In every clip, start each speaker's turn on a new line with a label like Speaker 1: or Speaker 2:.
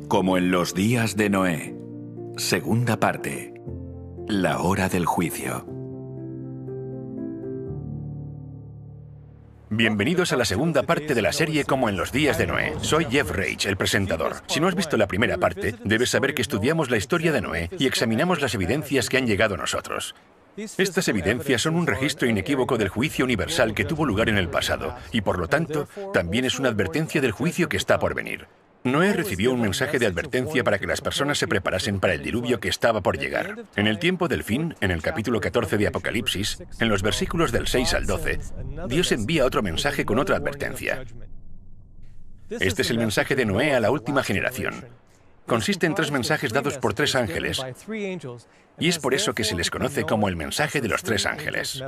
Speaker 1: Como en los días de Noé. Segunda parte. La hora del juicio.
Speaker 2: Bienvenidos a la segunda parte de la serie Como en los días de Noé. Soy Jeff Reich, el presentador. Si no has visto la primera parte, debes saber que estudiamos la historia de Noé y examinamos las evidencias que han llegado a nosotros. Estas evidencias son un registro inequívoco del juicio universal que tuvo lugar en el pasado y, por lo tanto, también es una advertencia del juicio que está por venir. Noé recibió un mensaje de advertencia para que las personas se preparasen para el diluvio que estaba por llegar. En el tiempo del fin, en el capítulo 14 de Apocalipsis, en los versículos del 6 al 12, Dios envía otro mensaje con otra advertencia. Este es el mensaje de Noé a la última generación. Consiste en 3 mensajes dados por 3 ángeles, y es por eso que se les conoce como el mensaje de los 3 ángeles.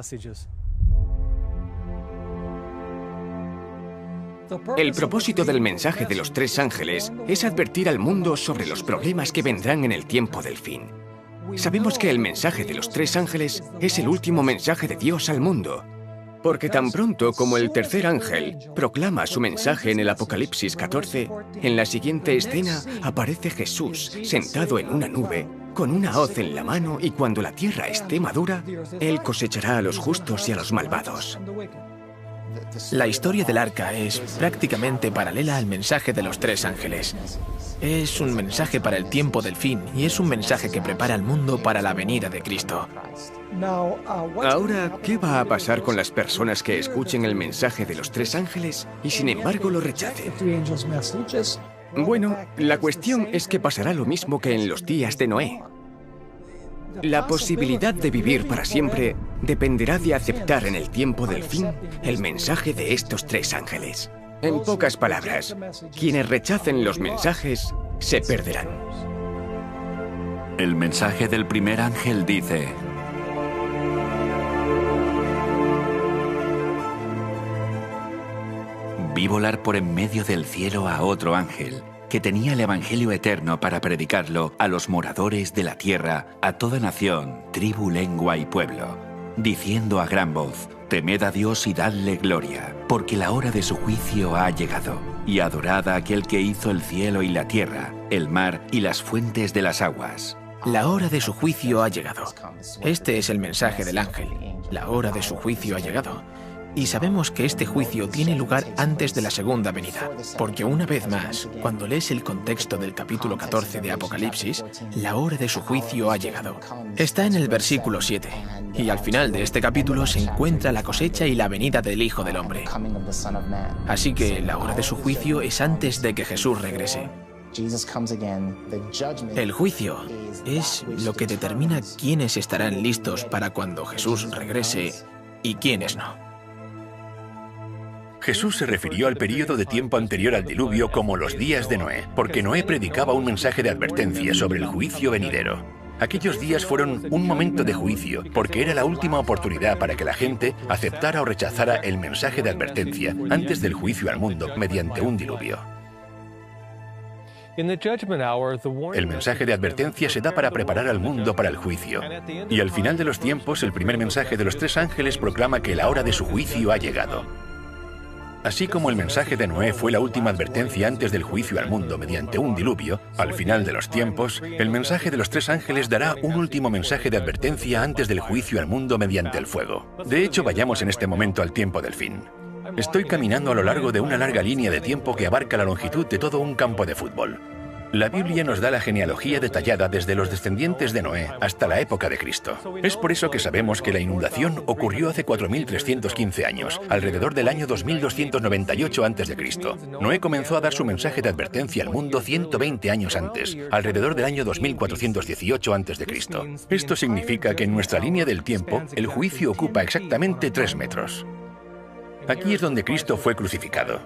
Speaker 3: El propósito del mensaje de los 3 ángeles es advertir al mundo sobre los problemas que vendrán en el tiempo del fin. Sabemos que el mensaje de los 3 ángeles es el último mensaje de Dios al mundo, porque tan pronto como el tercer ángel proclama su mensaje en el Apocalipsis 14, en la siguiente escena aparece Jesús sentado en una nube, con una hoz en la mano, y cuando la tierra esté madura, Él cosechará a los justos y a los malvados.
Speaker 4: La historia del arca es prácticamente paralela al mensaje de los 3 ángeles. Es un mensaje para el tiempo del fin y es un mensaje que prepara al mundo para la venida de Cristo.
Speaker 3: Ahora, ¿qué va a pasar con las personas que escuchen el mensaje de los 3 ángeles y sin embargo lo rechacen? Bueno, la cuestión es que pasará lo mismo que en los días de Noé. La posibilidad de vivir para siempre dependerá de aceptar en el tiempo del fin el mensaje de estos 3 ángeles. En pocas palabras, quienes rechacen los mensajes se perderán.
Speaker 1: El mensaje del primer ángel dice: Vi volar por en medio del cielo a otro ángel, que tenía el Evangelio eterno para predicarlo a los moradores de la tierra, a toda nación, tribu, lengua y pueblo, diciendo a gran voz: Temed a Dios y dadle gloria, porque la hora de su juicio ha llegado, y adorad a aquel que hizo el cielo y la tierra, el mar y las fuentes de las aguas.
Speaker 4: La hora de su juicio ha llegado. Este es el mensaje del ángel. La hora de su juicio ha llegado. Y sabemos que este juicio tiene lugar antes de la segunda venida, porque una vez más, cuando lees el contexto del capítulo 14 de Apocalipsis, la hora de su juicio ha llegado. Está en el versículo 7, y al final de este capítulo se encuentra la cosecha y la venida del Hijo del Hombre. Así que la hora de su juicio es antes de que Jesús regrese. El juicio es lo que determina quiénes estarán listos para cuando Jesús regrese y quiénes no.
Speaker 2: Jesús se refirió al período de tiempo anterior al diluvio como los días de Noé, porque Noé predicaba un mensaje de advertencia sobre el juicio venidero. Aquellos días fueron un momento de juicio, porque era la última oportunidad para que la gente aceptara o rechazara el mensaje de advertencia antes del juicio al mundo mediante un diluvio. El mensaje de advertencia se da para preparar al mundo para el juicio. Y al final de los tiempos, el primer mensaje de los 3 ángeles proclama que la hora de su juicio ha llegado. Así como el mensaje de Noé fue la última advertencia antes del juicio al mundo mediante un diluvio, al final de los tiempos, el mensaje de los 3 ángeles dará un último mensaje de advertencia antes del juicio al mundo mediante el fuego. De hecho, vayamos en este momento al tiempo del fin. Estoy caminando a lo largo de una larga línea de tiempo que abarca la longitud de todo un campo de fútbol. La Biblia nos da la genealogía detallada desde los descendientes de Noé hasta la época de Cristo. Es por eso que sabemos que la inundación ocurrió hace 4.315 años, alrededor del año 2298 a.C. Noé comenzó a dar su mensaje de advertencia al mundo 120 años antes, alrededor del año 2418 a.C. Esto significa que en nuestra línea del tiempo, el juicio ocupa exactamente 3 metros. Aquí es donde Cristo fue crucificado.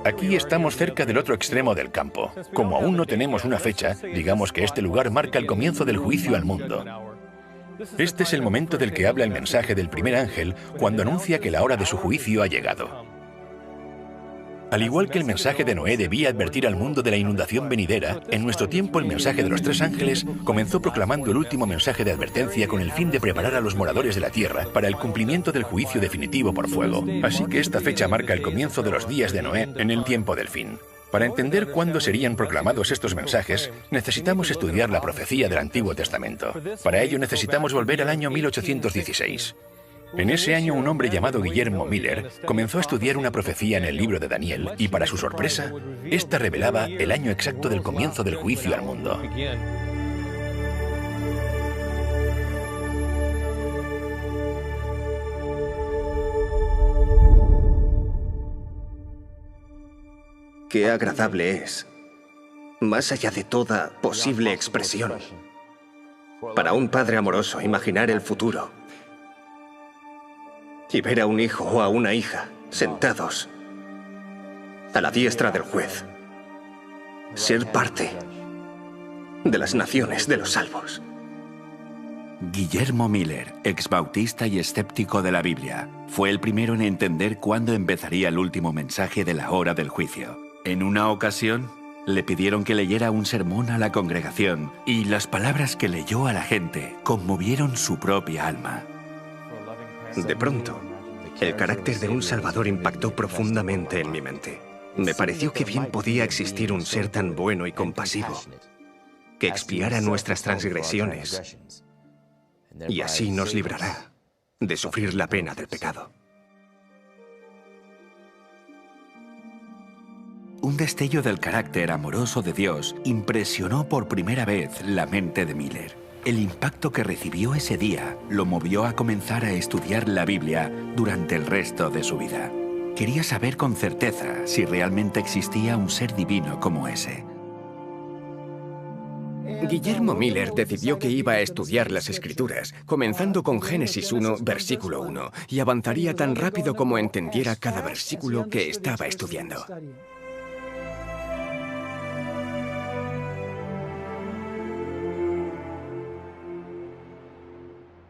Speaker 2: Aquí estamos cerca del otro extremo del campo. Como aún no tenemos una fecha, digamos que este lugar marca el comienzo del juicio al mundo. Este es el momento del que habla el mensaje del primer ángel cuando anuncia que la hora de su juicio ha llegado. Al igual que el mensaje de Noé debía advertir al mundo de la inundación venidera, en nuestro tiempo el mensaje de los 3 ángeles comenzó proclamando el último mensaje de advertencia con el fin de preparar a los moradores de la tierra para el cumplimiento del juicio definitivo por fuego. Así que esta fecha marca el comienzo de los días de Noé en el tiempo del fin. Para entender cuándo serían proclamados estos mensajes, necesitamos estudiar la profecía del Antiguo Testamento. Para ello necesitamos volver al año 1816. En ese año un hombre llamado Guillermo Miller comenzó a estudiar una profecía en el libro de Daniel y para su sorpresa, esta revelaba el año exacto del comienzo del juicio al mundo.
Speaker 5: Qué agradable es, más allá de toda posible expresión, para un padre amoroso imaginar el futuro y ver a un hijo o a una hija sentados a la diestra del juez, ser parte de las naciones de los salvos.
Speaker 1: Guillermo Miller, exbautista y escéptico de la Biblia, fue el primero en entender cuándo empezaría el último mensaje de la hora del juicio. En una ocasión, le pidieron que leyera un sermón a la congregación y las palabras que leyó a la gente conmovieron su propia alma.
Speaker 5: De pronto, el carácter de un salvador impactó profundamente en mi mente. Me pareció que bien podía existir un ser tan bueno y compasivo que expiara nuestras transgresiones y así nos librará de sufrir la pena del pecado.
Speaker 1: Un destello del carácter amoroso de Dios impresionó por primera vez la mente de Miller. El impacto que recibió ese día lo movió a comenzar a estudiar la Biblia durante el resto de su vida. Quería saber con certeza si realmente existía un ser divino como ese.
Speaker 3: Guillermo Miller decidió que iba a estudiar las Escrituras, comenzando con Génesis 1, versículo 1, y avanzaría tan rápido como entendiera cada versículo que estaba estudiando.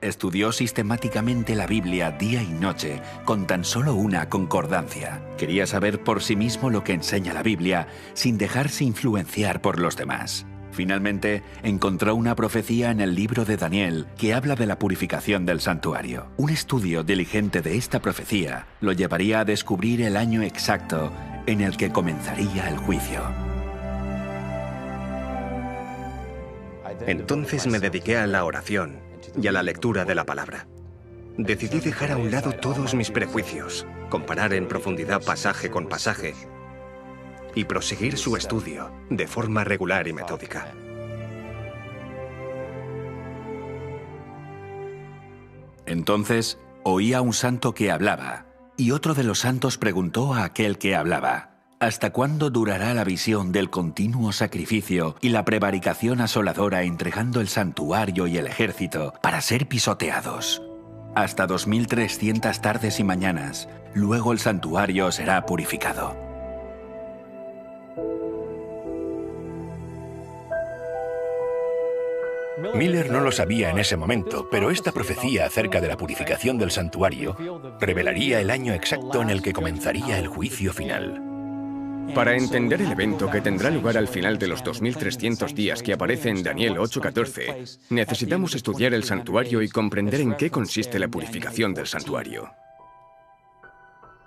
Speaker 1: Estudió sistemáticamente la Biblia día y noche con tan solo una concordancia. Quería saber por sí mismo lo que enseña la Biblia sin dejarse influenciar por los demás. Finalmente, encontró una profecía en el libro de Daniel que habla de la purificación del santuario. Un estudio diligente de esta profecía lo llevaría a descubrir el año exacto en el que comenzaría el juicio.
Speaker 5: Entonces me dediqué a la oración y a la lectura de la palabra. Decidí dejar a un lado todos mis prejuicios, comparar en profundidad pasaje con pasaje y proseguir su estudio de forma regular y metódica.
Speaker 1: Entonces, oí a un santo que hablaba, y otro de los santos preguntó a aquel que hablaba: ¿hasta cuándo durará la visión del continuo sacrificio y la prevaricación asoladora entregando el santuario y el ejército para ser pisoteados? Hasta 2300 tardes y mañanas, luego el santuario será purificado.
Speaker 2: Miller no lo sabía en ese momento, pero esta profecía acerca de la purificación del santuario revelaría el año exacto en el que comenzaría el juicio final.
Speaker 3: Para entender el evento que tendrá lugar al final de los 2300 días que aparece en Daniel 8:14, necesitamos estudiar el santuario y comprender en qué consiste la purificación del santuario.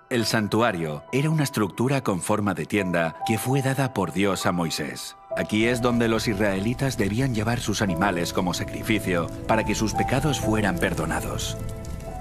Speaker 1: El santuario era una estructura con forma de tienda que fue dada por Dios a Moisés. Aquí es donde los israelitas debían llevar sus animales como sacrificio para que sus pecados fueran perdonados.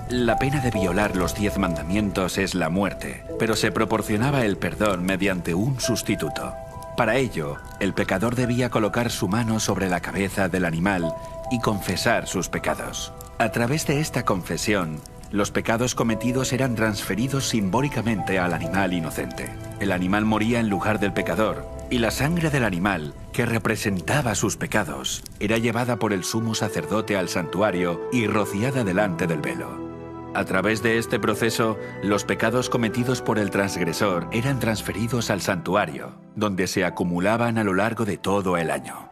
Speaker 1: La pena de violar los 10 mandamientos es la muerte, pero se proporcionaba el perdón mediante un sustituto. Para ello, el pecador debía colocar su mano sobre la cabeza del animal y confesar sus pecados. A través de esta confesión, los pecados cometidos eran transferidos simbólicamente al animal inocente. El animal moría en lugar del pecador, y la sangre del animal, que representaba sus pecados, era llevada por el sumo sacerdote al santuario y rociada delante del velo. A través de este proceso, los pecados cometidos por el transgresor eran transferidos al santuario, donde se acumulaban a lo largo de todo el año.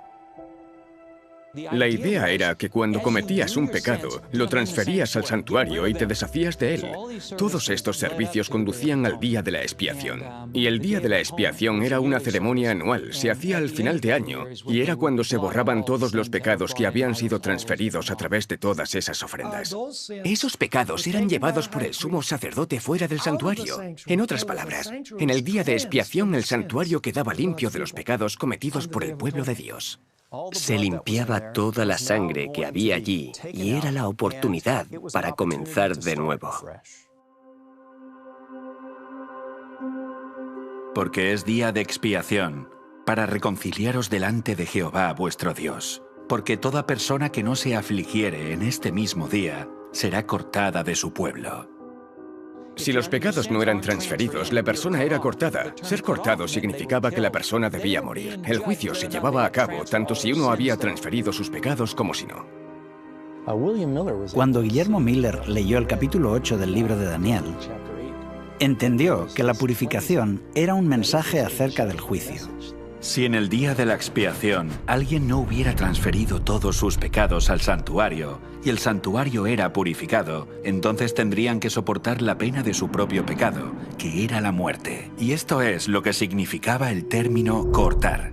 Speaker 3: La idea era que cuando cometías un pecado, lo transferías al santuario y te deshacías de él. Todos estos servicios conducían al día de la expiación. Y el día de la expiación era una ceremonia anual, se hacía al final de año, y era cuando se borraban todos los pecados que habían sido transferidos a través de todas esas ofrendas. Esos pecados eran llevados por el sumo sacerdote fuera del santuario. En otras palabras, en el día de expiación el santuario quedaba limpio de los pecados cometidos por el pueblo de Dios.
Speaker 5: Se limpiaba toda la sangre que había allí y era la oportunidad para comenzar de nuevo.
Speaker 1: Porque es día de expiación, para reconciliaros delante de Jehová vuestro Dios. Porque toda persona que no se afligiere en este mismo día será cortada de su pueblo.
Speaker 3: Si los pecados no eran transferidos, la persona era cortada. Ser cortado significaba que la persona debía morir. El juicio se llevaba a cabo tanto si uno había transferido sus pecados como si no.
Speaker 6: Cuando Guillermo Miller leyó el capítulo 8 del libro de Daniel, entendió que la purificación era un mensaje acerca del juicio.
Speaker 1: Si en el día de la expiación alguien no hubiera transferido todos sus pecados al santuario y el santuario era purificado, entonces tendrían que soportar la pena de su propio pecado, que era la muerte. Y esto es lo que significaba el término cortar.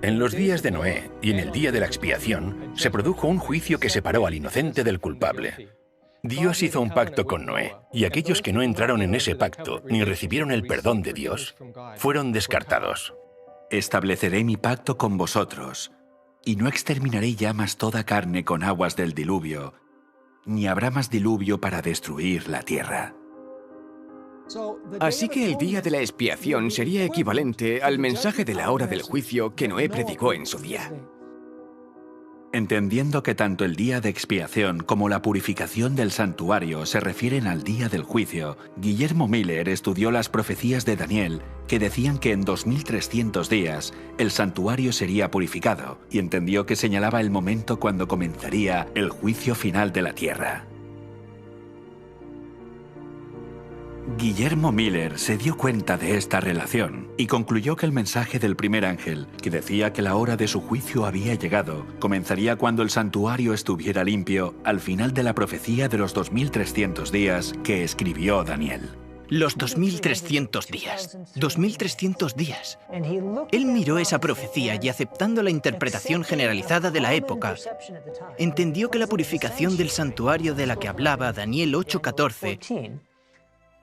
Speaker 2: En los días de Noé y en el día de la expiación, se produjo un juicio que separó al inocente del culpable. Dios hizo un pacto con Noé, y aquellos que no entraron en ese pacto ni recibieron el perdón de Dios, fueron descartados.
Speaker 1: Estableceré mi pacto con vosotros, y no exterminaré ya más toda carne con aguas del diluvio, ni habrá más diluvio para destruir la tierra.
Speaker 3: Así que el día de la expiación sería equivalente al mensaje de la hora del juicio que Noé predicó en su día.
Speaker 1: Entendiendo que tanto el día de expiación como la purificación del santuario se refieren al día del juicio, Guillermo Miller estudió las profecías de Daniel que decían que en 2300 días el santuario sería purificado y entendió que señalaba el momento cuando comenzaría el juicio final de la tierra. Guillermo Miller se dio cuenta de esta relación y concluyó que el mensaje del primer ángel, que decía que la hora de su juicio había llegado, comenzaría cuando el santuario estuviera limpio al final de la profecía de los 2300 días que escribió Daniel.
Speaker 7: Los 2300 días. 2300 días. Él miró esa profecía y, aceptando la interpretación generalizada de la época, entendió que la purificación del santuario de la que hablaba Daniel 8:14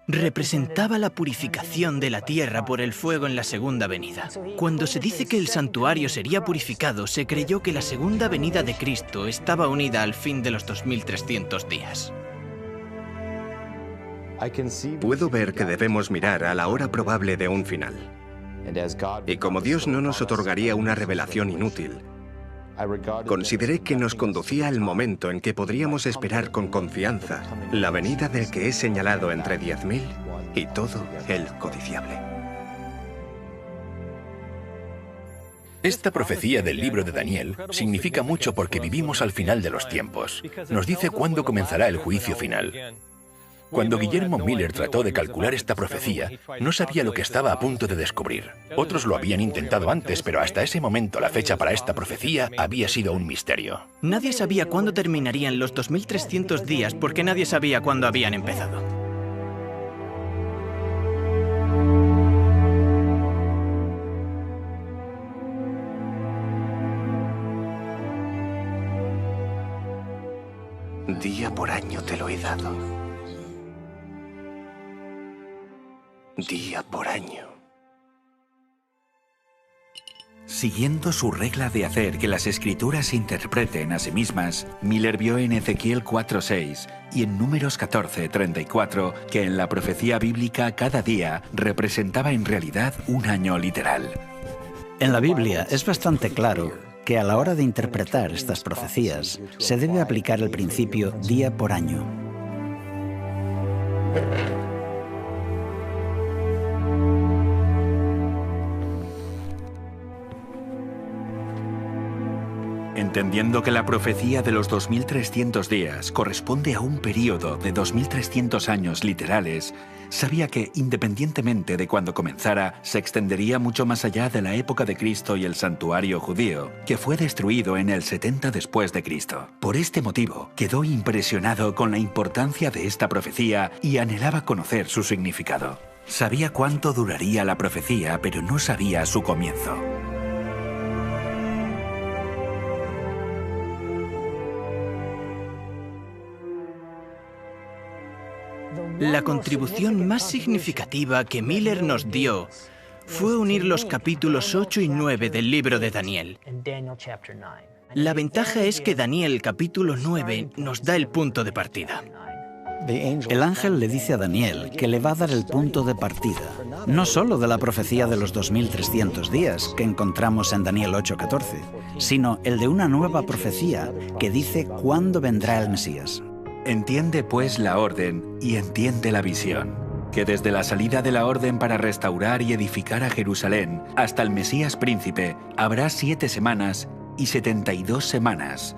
Speaker 7: representaba la purificación de la tierra por el fuego en la segunda venida. Cuando se dice que el santuario sería purificado, se creyó que la segunda venida de Cristo estaba unida al fin de los 2300 días.
Speaker 5: Puedo ver que debemos mirar a la hora probable de un final. Y como Dios no nos otorgaría una revelación inútil, consideré que nos conducía al momento en que podríamos esperar con confianza la venida del que es señalado entre 10.000 y todo el codiciable.
Speaker 2: Esta profecía del libro de Daniel significa mucho porque vivimos al final de los tiempos. Nos dice cuándo comenzará el juicio final. Cuando Guillermo Miller trató de calcular esta profecía, no sabía lo que estaba a punto de descubrir. Otros lo habían intentado antes, pero hasta ese momento la fecha para esta profecía había sido un misterio.
Speaker 7: Nadie sabía cuándo terminarían los 2300 días porque nadie sabía cuándo habían empezado.
Speaker 5: Día por año te lo he dado. Día por año.
Speaker 1: Siguiendo su regla de hacer que las escrituras se interpreten a sí mismas, Miller vio en Ezequiel 4:6 y en Números 14:34 que en la profecía bíblica cada día representaba en realidad un año literal.
Speaker 6: En la Biblia es bastante claro que a la hora de interpretar estas profecías se debe aplicar el principio día por año.
Speaker 1: Entendiendo que la profecía de los 2300 días corresponde a un período de 2300 años literales, sabía que, independientemente de cuándo comenzara, se extendería mucho más allá de la época de Cristo y el santuario judío, que fue destruido en el 70 después de Cristo. Por este motivo, quedó impresionado con la importancia de esta profecía y anhelaba conocer su significado. Sabía cuánto duraría la profecía, pero no sabía su comienzo.
Speaker 7: La contribución más significativa que Miller nos dio fue unir los capítulos 8 y 9 del libro de Daniel. La ventaja es que Daniel capítulo 9 nos da el punto de partida.
Speaker 6: El ángel le dice a Daniel que le va a dar el punto de partida, no solo de la profecía de los 2300 días que encontramos en Daniel 8:14, sino el de una nueva profecía que dice cuándo vendrá el Mesías.
Speaker 1: Entiende pues la orden y entiende la visión, que desde la salida de la orden para restaurar y edificar a Jerusalén hasta el Mesías príncipe habrá 7 semanas y 72 semanas.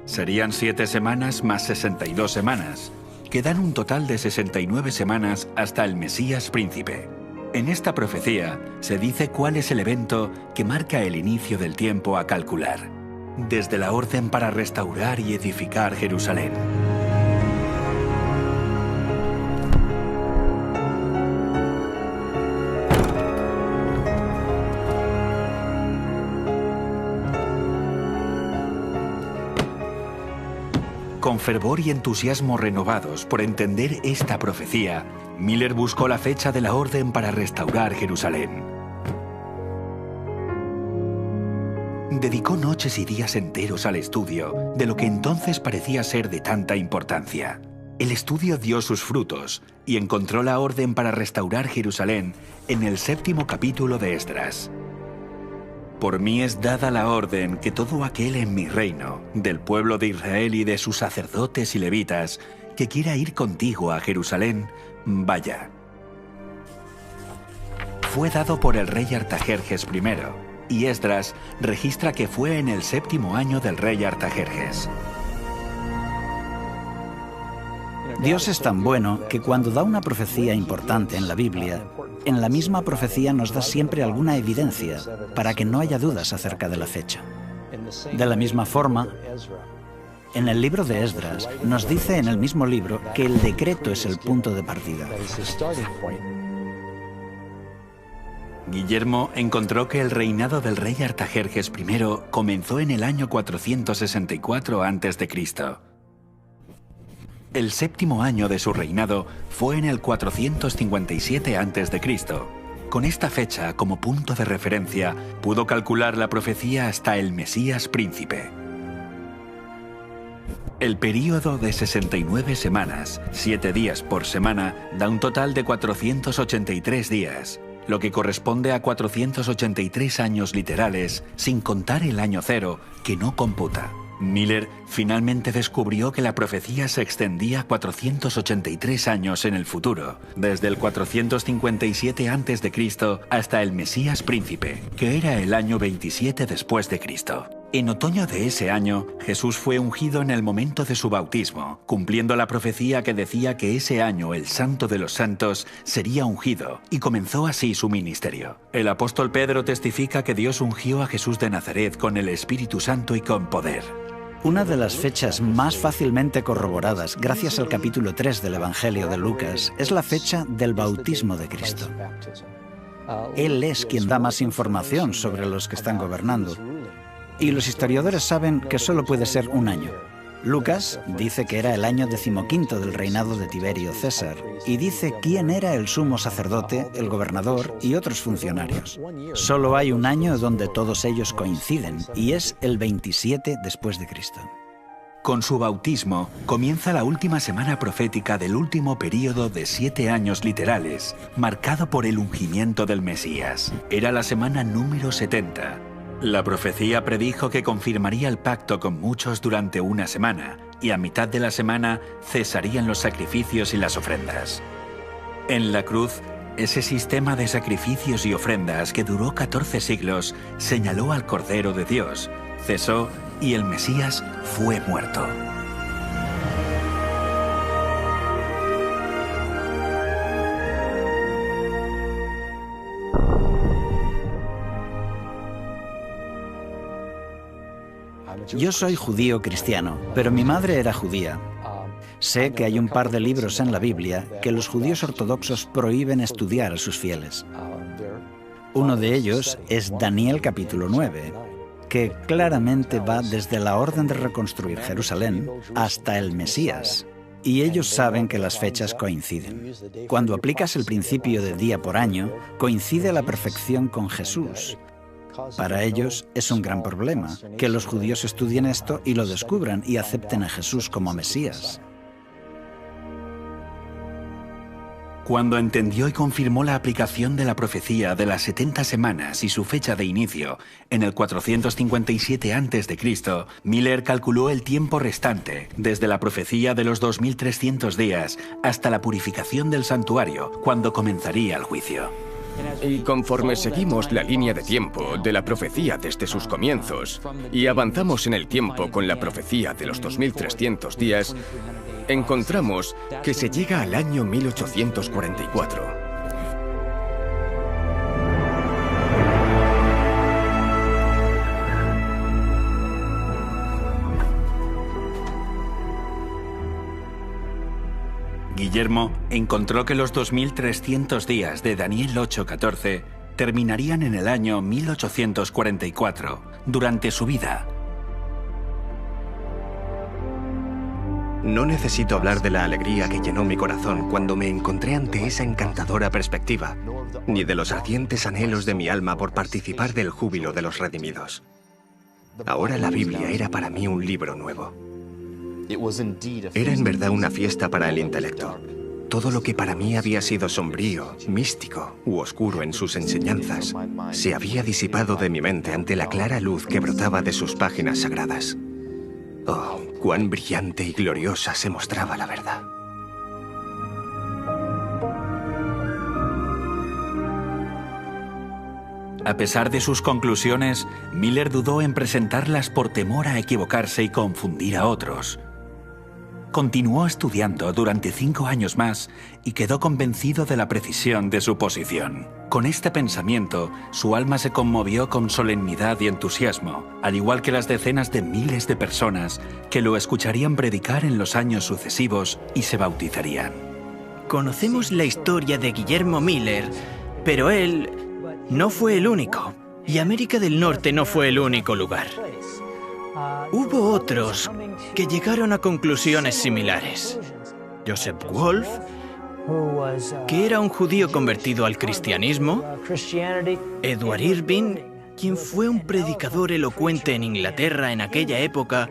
Speaker 1: Serían 7 semanas más 62 semanas, que dan un total de 69 semanas hasta el Mesías príncipe. En esta profecía se dice cuál es el evento que marca el inicio del tiempo a calcular, desde la orden para restaurar y edificar Jerusalén. Con fervor y entusiasmo renovados por entender esta profecía, Miller buscó la fecha de la orden para restaurar Jerusalén. Dedicó noches y días enteros al estudio de lo que entonces parecía ser de tanta importancia. El estudio dio sus frutos y encontró la orden para restaurar Jerusalén en el 7º capítulo de Esdras. Por mí es dada la orden que todo aquel en mi reino, del pueblo de Israel y de sus sacerdotes y levitas, que quiera ir contigo a Jerusalén, vaya. Fue dado por el rey Artajerjes I, y Esdras registra que fue en el 7º año del rey Artajerjes.
Speaker 6: Dios es tan bueno que cuando da una profecía importante en la Biblia, en la misma profecía nos da siempre alguna evidencia para que no haya dudas acerca de la fecha. De la misma forma, en el libro de Esdras nos dice en el mismo libro que el decreto es el punto de partida.
Speaker 1: Guillermo encontró que el reinado del rey Artajerjes I comenzó en el año 464 a.C. El 7º año de su reinado fue en el 457 a.C. Con esta fecha como punto de referencia, pudo calcular la profecía hasta el Mesías príncipe. El período de 69 semanas, 7 días por semana, da un total de 483 días, lo que corresponde a 483 años literales, sin contar el año cero, que no computa. Miller finalmente descubrió que la profecía se extendía 483 años en el futuro, desde el 457 a.C. hasta el Mesías príncipe, que era el año 27 después de Cristo. En otoño de ese año, Jesús fue ungido en el momento de su bautismo, cumpliendo la profecía que decía que ese año el Santo de los Santos sería ungido, y comenzó así su ministerio. El apóstol Pedro testifica que Dios ungió a Jesús de Nazaret con el Espíritu Santo y con poder.
Speaker 6: Una de las fechas más fácilmente corroboradas gracias al capítulo 3 del Evangelio de Lucas es la fecha del bautismo de Cristo. Él es quien da más información sobre los que están gobernando. Y los historiadores saben que solo puede ser un año. Lucas dice que era el año 15º del reinado de Tiberio César y dice quién era el sumo sacerdote, el gobernador y otros funcionarios. Solo hay un año donde todos ellos coinciden y es el 27 después de Cristo.
Speaker 1: Con su bautismo comienza la última semana profética del último período de 7 años literales, marcado por el ungimiento del Mesías. Era la semana número 70. La profecía predijo que confirmaría el pacto con muchos durante una semana, y a mitad de la semana cesarían los sacrificios y las ofrendas. En la cruz, ese sistema de sacrificios y ofrendas que duró 14 siglos señaló al Cordero de Dios, cesó y el Mesías fue muerto.
Speaker 6: Yo soy judío cristiano, pero mi madre era judía. Sé que hay un par de libros en la Biblia que los judíos ortodoxos prohíben estudiar a sus fieles. Uno de ellos es Daniel capítulo 9, que claramente va desde la orden de reconstruir Jerusalén hasta el Mesías. Y ellos saben que las fechas coinciden. Cuando aplicas el principio de día por año, coincide a la perfección con Jesús. Para ellos es un gran problema que los judíos estudien esto y lo descubran y acepten a Jesús como Mesías.
Speaker 1: Cuando entendió y confirmó la aplicación de la profecía de las 70 semanas y su fecha de inicio, en el 457 a.C., Miller calculó el tiempo restante, desde la profecía de los 2300 días hasta la purificación del santuario, cuando comenzaría el juicio.
Speaker 3: Y conforme seguimos la línea de tiempo de la profecía desde sus comienzos y avanzamos en el tiempo con la profecía de los 2300 días, encontramos que se llega al año 1844.
Speaker 1: Guillermo encontró que los 2300 días de Daniel 8:14 terminarían en el año 1844, durante su vida.
Speaker 5: No necesito hablar de la alegría que llenó mi corazón cuando me encontré ante esa encantadora perspectiva, ni de los ardientes anhelos de mi alma por participar del júbilo de los redimidos. Ahora la Biblia era para mí un libro nuevo. Era en verdad una fiesta para el intelecto. Todo lo que para mí había sido sombrío, místico u oscuro en sus enseñanzas, se había disipado de mi mente ante la clara luz que brotaba de sus páginas sagradas. Oh, cuán brillante y gloriosa se mostraba la verdad.
Speaker 1: A pesar de sus conclusiones, Miller dudó en presentarlas por temor a equivocarse y confundir a otros. Continuó estudiando durante 5 años más y quedó convencido de la precisión de su posición. Con este pensamiento, su alma se conmovió con solemnidad y entusiasmo, al igual que las decenas de miles de personas que lo escucharían predicar en los años sucesivos y se bautizarían.
Speaker 7: Conocemos la historia de Guillermo Miller, pero él no fue el único, y América del Norte no fue el único lugar. Hubo otros que llegaron a conclusiones similares. Joseph Wolf, que era un judío convertido al cristianismo, Edward Irving, quien fue un predicador elocuente en Inglaterra en aquella época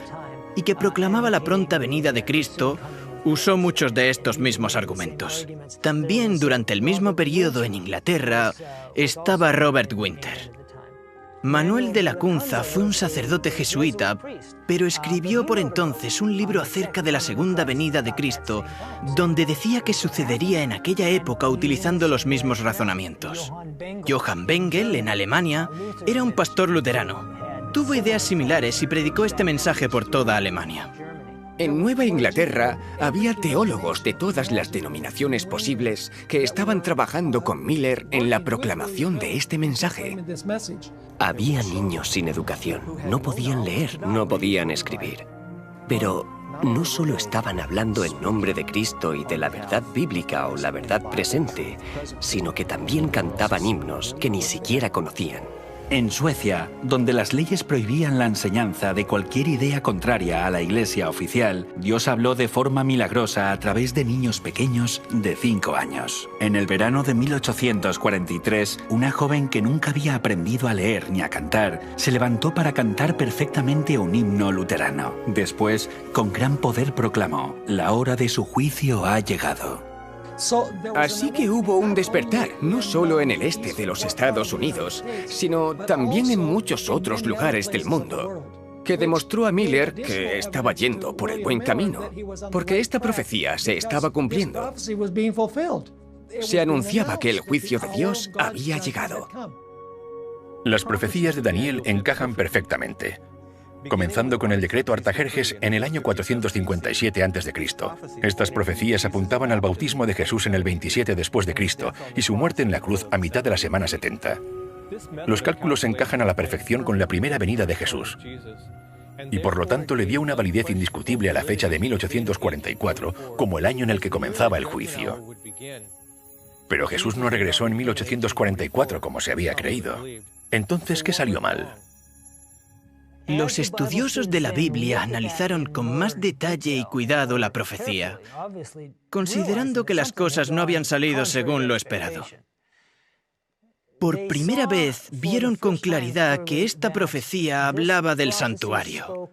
Speaker 7: y que proclamaba la pronta venida de Cristo, usó muchos de estos mismos argumentos. También durante el mismo periodo en Inglaterra estaba Robert Winter. Manuel de Lacunza fue un sacerdote jesuita, pero escribió por entonces un libro acerca de la segunda venida de Cristo, donde decía que sucedería en aquella época utilizando los mismos razonamientos. Johann Bengel, en Alemania, era un pastor luterano. Tuvo ideas similares y predicó este mensaje por toda Alemania.
Speaker 3: En Nueva Inglaterra había teólogos de todas las denominaciones posibles que estaban trabajando con Miller en la proclamación de este mensaje.
Speaker 8: Había niños sin educación. No podían leer, no podían escribir. Pero no solo estaban hablando en nombre de Cristo y de la verdad bíblica o la verdad presente, sino que también cantaban himnos que ni siquiera conocían.
Speaker 1: En Suecia, donde las leyes prohibían la enseñanza de cualquier idea contraria a la Iglesia oficial, Dios habló de forma milagrosa a través de niños pequeños de 5 años. En el verano de 1843, una joven que nunca había aprendido a leer ni a cantar, se levantó para cantar perfectamente un himno luterano. Después, con gran poder proclamó: «La hora de su juicio ha llegado».
Speaker 3: Así que hubo un despertar, no solo en el este de los Estados Unidos, sino también en muchos otros lugares del mundo, que demostró a Miller que estaba yendo por el buen camino, porque esta profecía se estaba cumpliendo. Se anunciaba que el juicio de Dios había llegado.
Speaker 2: Las profecías de Daniel encajan perfectamente, comenzando con el decreto Artajerjes en el año 457 a.C. Estas profecías apuntaban al bautismo de Jesús en el 27 después de Cristo y su muerte en la cruz a mitad de la semana 70. Los cálculos encajan a la perfección con la primera venida de Jesús, y por lo tanto le dio una validez indiscutible a la fecha de 1844 como el año en el que comenzaba el juicio. Pero Jesús no regresó en 1844 como se había creído. Entonces, ¿qué salió mal?
Speaker 7: Los estudiosos de la Biblia analizaron con más detalle y cuidado la profecía, considerando que las cosas no habían salido según lo esperado. Por primera vez vieron con claridad que esta profecía hablaba del santuario.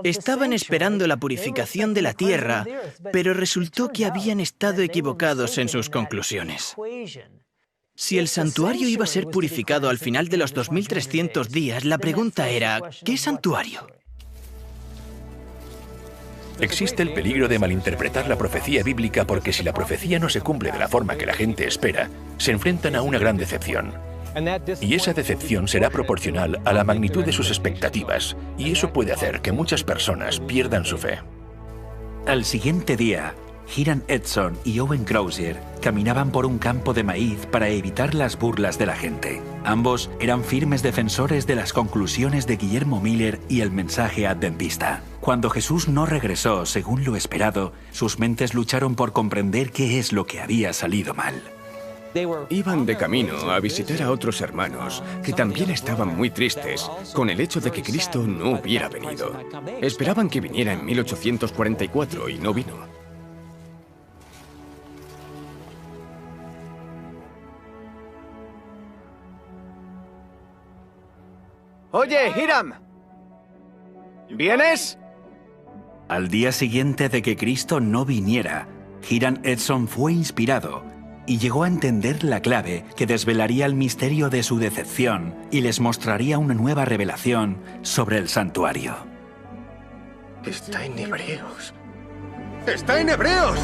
Speaker 7: Estaban esperando la purificación de la tierra, pero resultó que habían estado equivocados en sus conclusiones. Si el santuario iba a ser purificado al final de los 2300 días, la pregunta era, ¿qué santuario?
Speaker 2: Existe el peligro de malinterpretar la profecía bíblica porque si la profecía no se cumple de la forma que la gente espera, se enfrentan a una gran decepción. Y esa decepción será proporcional a la magnitud de sus expectativas, y eso puede hacer que muchas personas pierdan su fe.
Speaker 1: Al siguiente día, Hiram Edson y Owen Crozier caminaban por un campo de maíz para evitar las burlas de la gente. Ambos eran firmes defensores de las conclusiones de Guillermo Miller y el mensaje adventista. Cuando Jesús no regresó según lo esperado, sus mentes lucharon por comprender qué es lo que había salido mal.
Speaker 3: Iban de camino a visitar a otros hermanos que también estaban muy tristes con el hecho de que Cristo no hubiera venido. Esperaban que viniera en 1844 y no vino.
Speaker 9: Oye, Hiram, ¿vienes?
Speaker 1: Al día siguiente de que Cristo no viniera, Hiram Edson fue inspirado y llegó a entender la clave que desvelaría el misterio de su decepción y les mostraría una nueva revelación sobre el santuario.
Speaker 5: Está en Hebreos. ¡Está en Hebreos!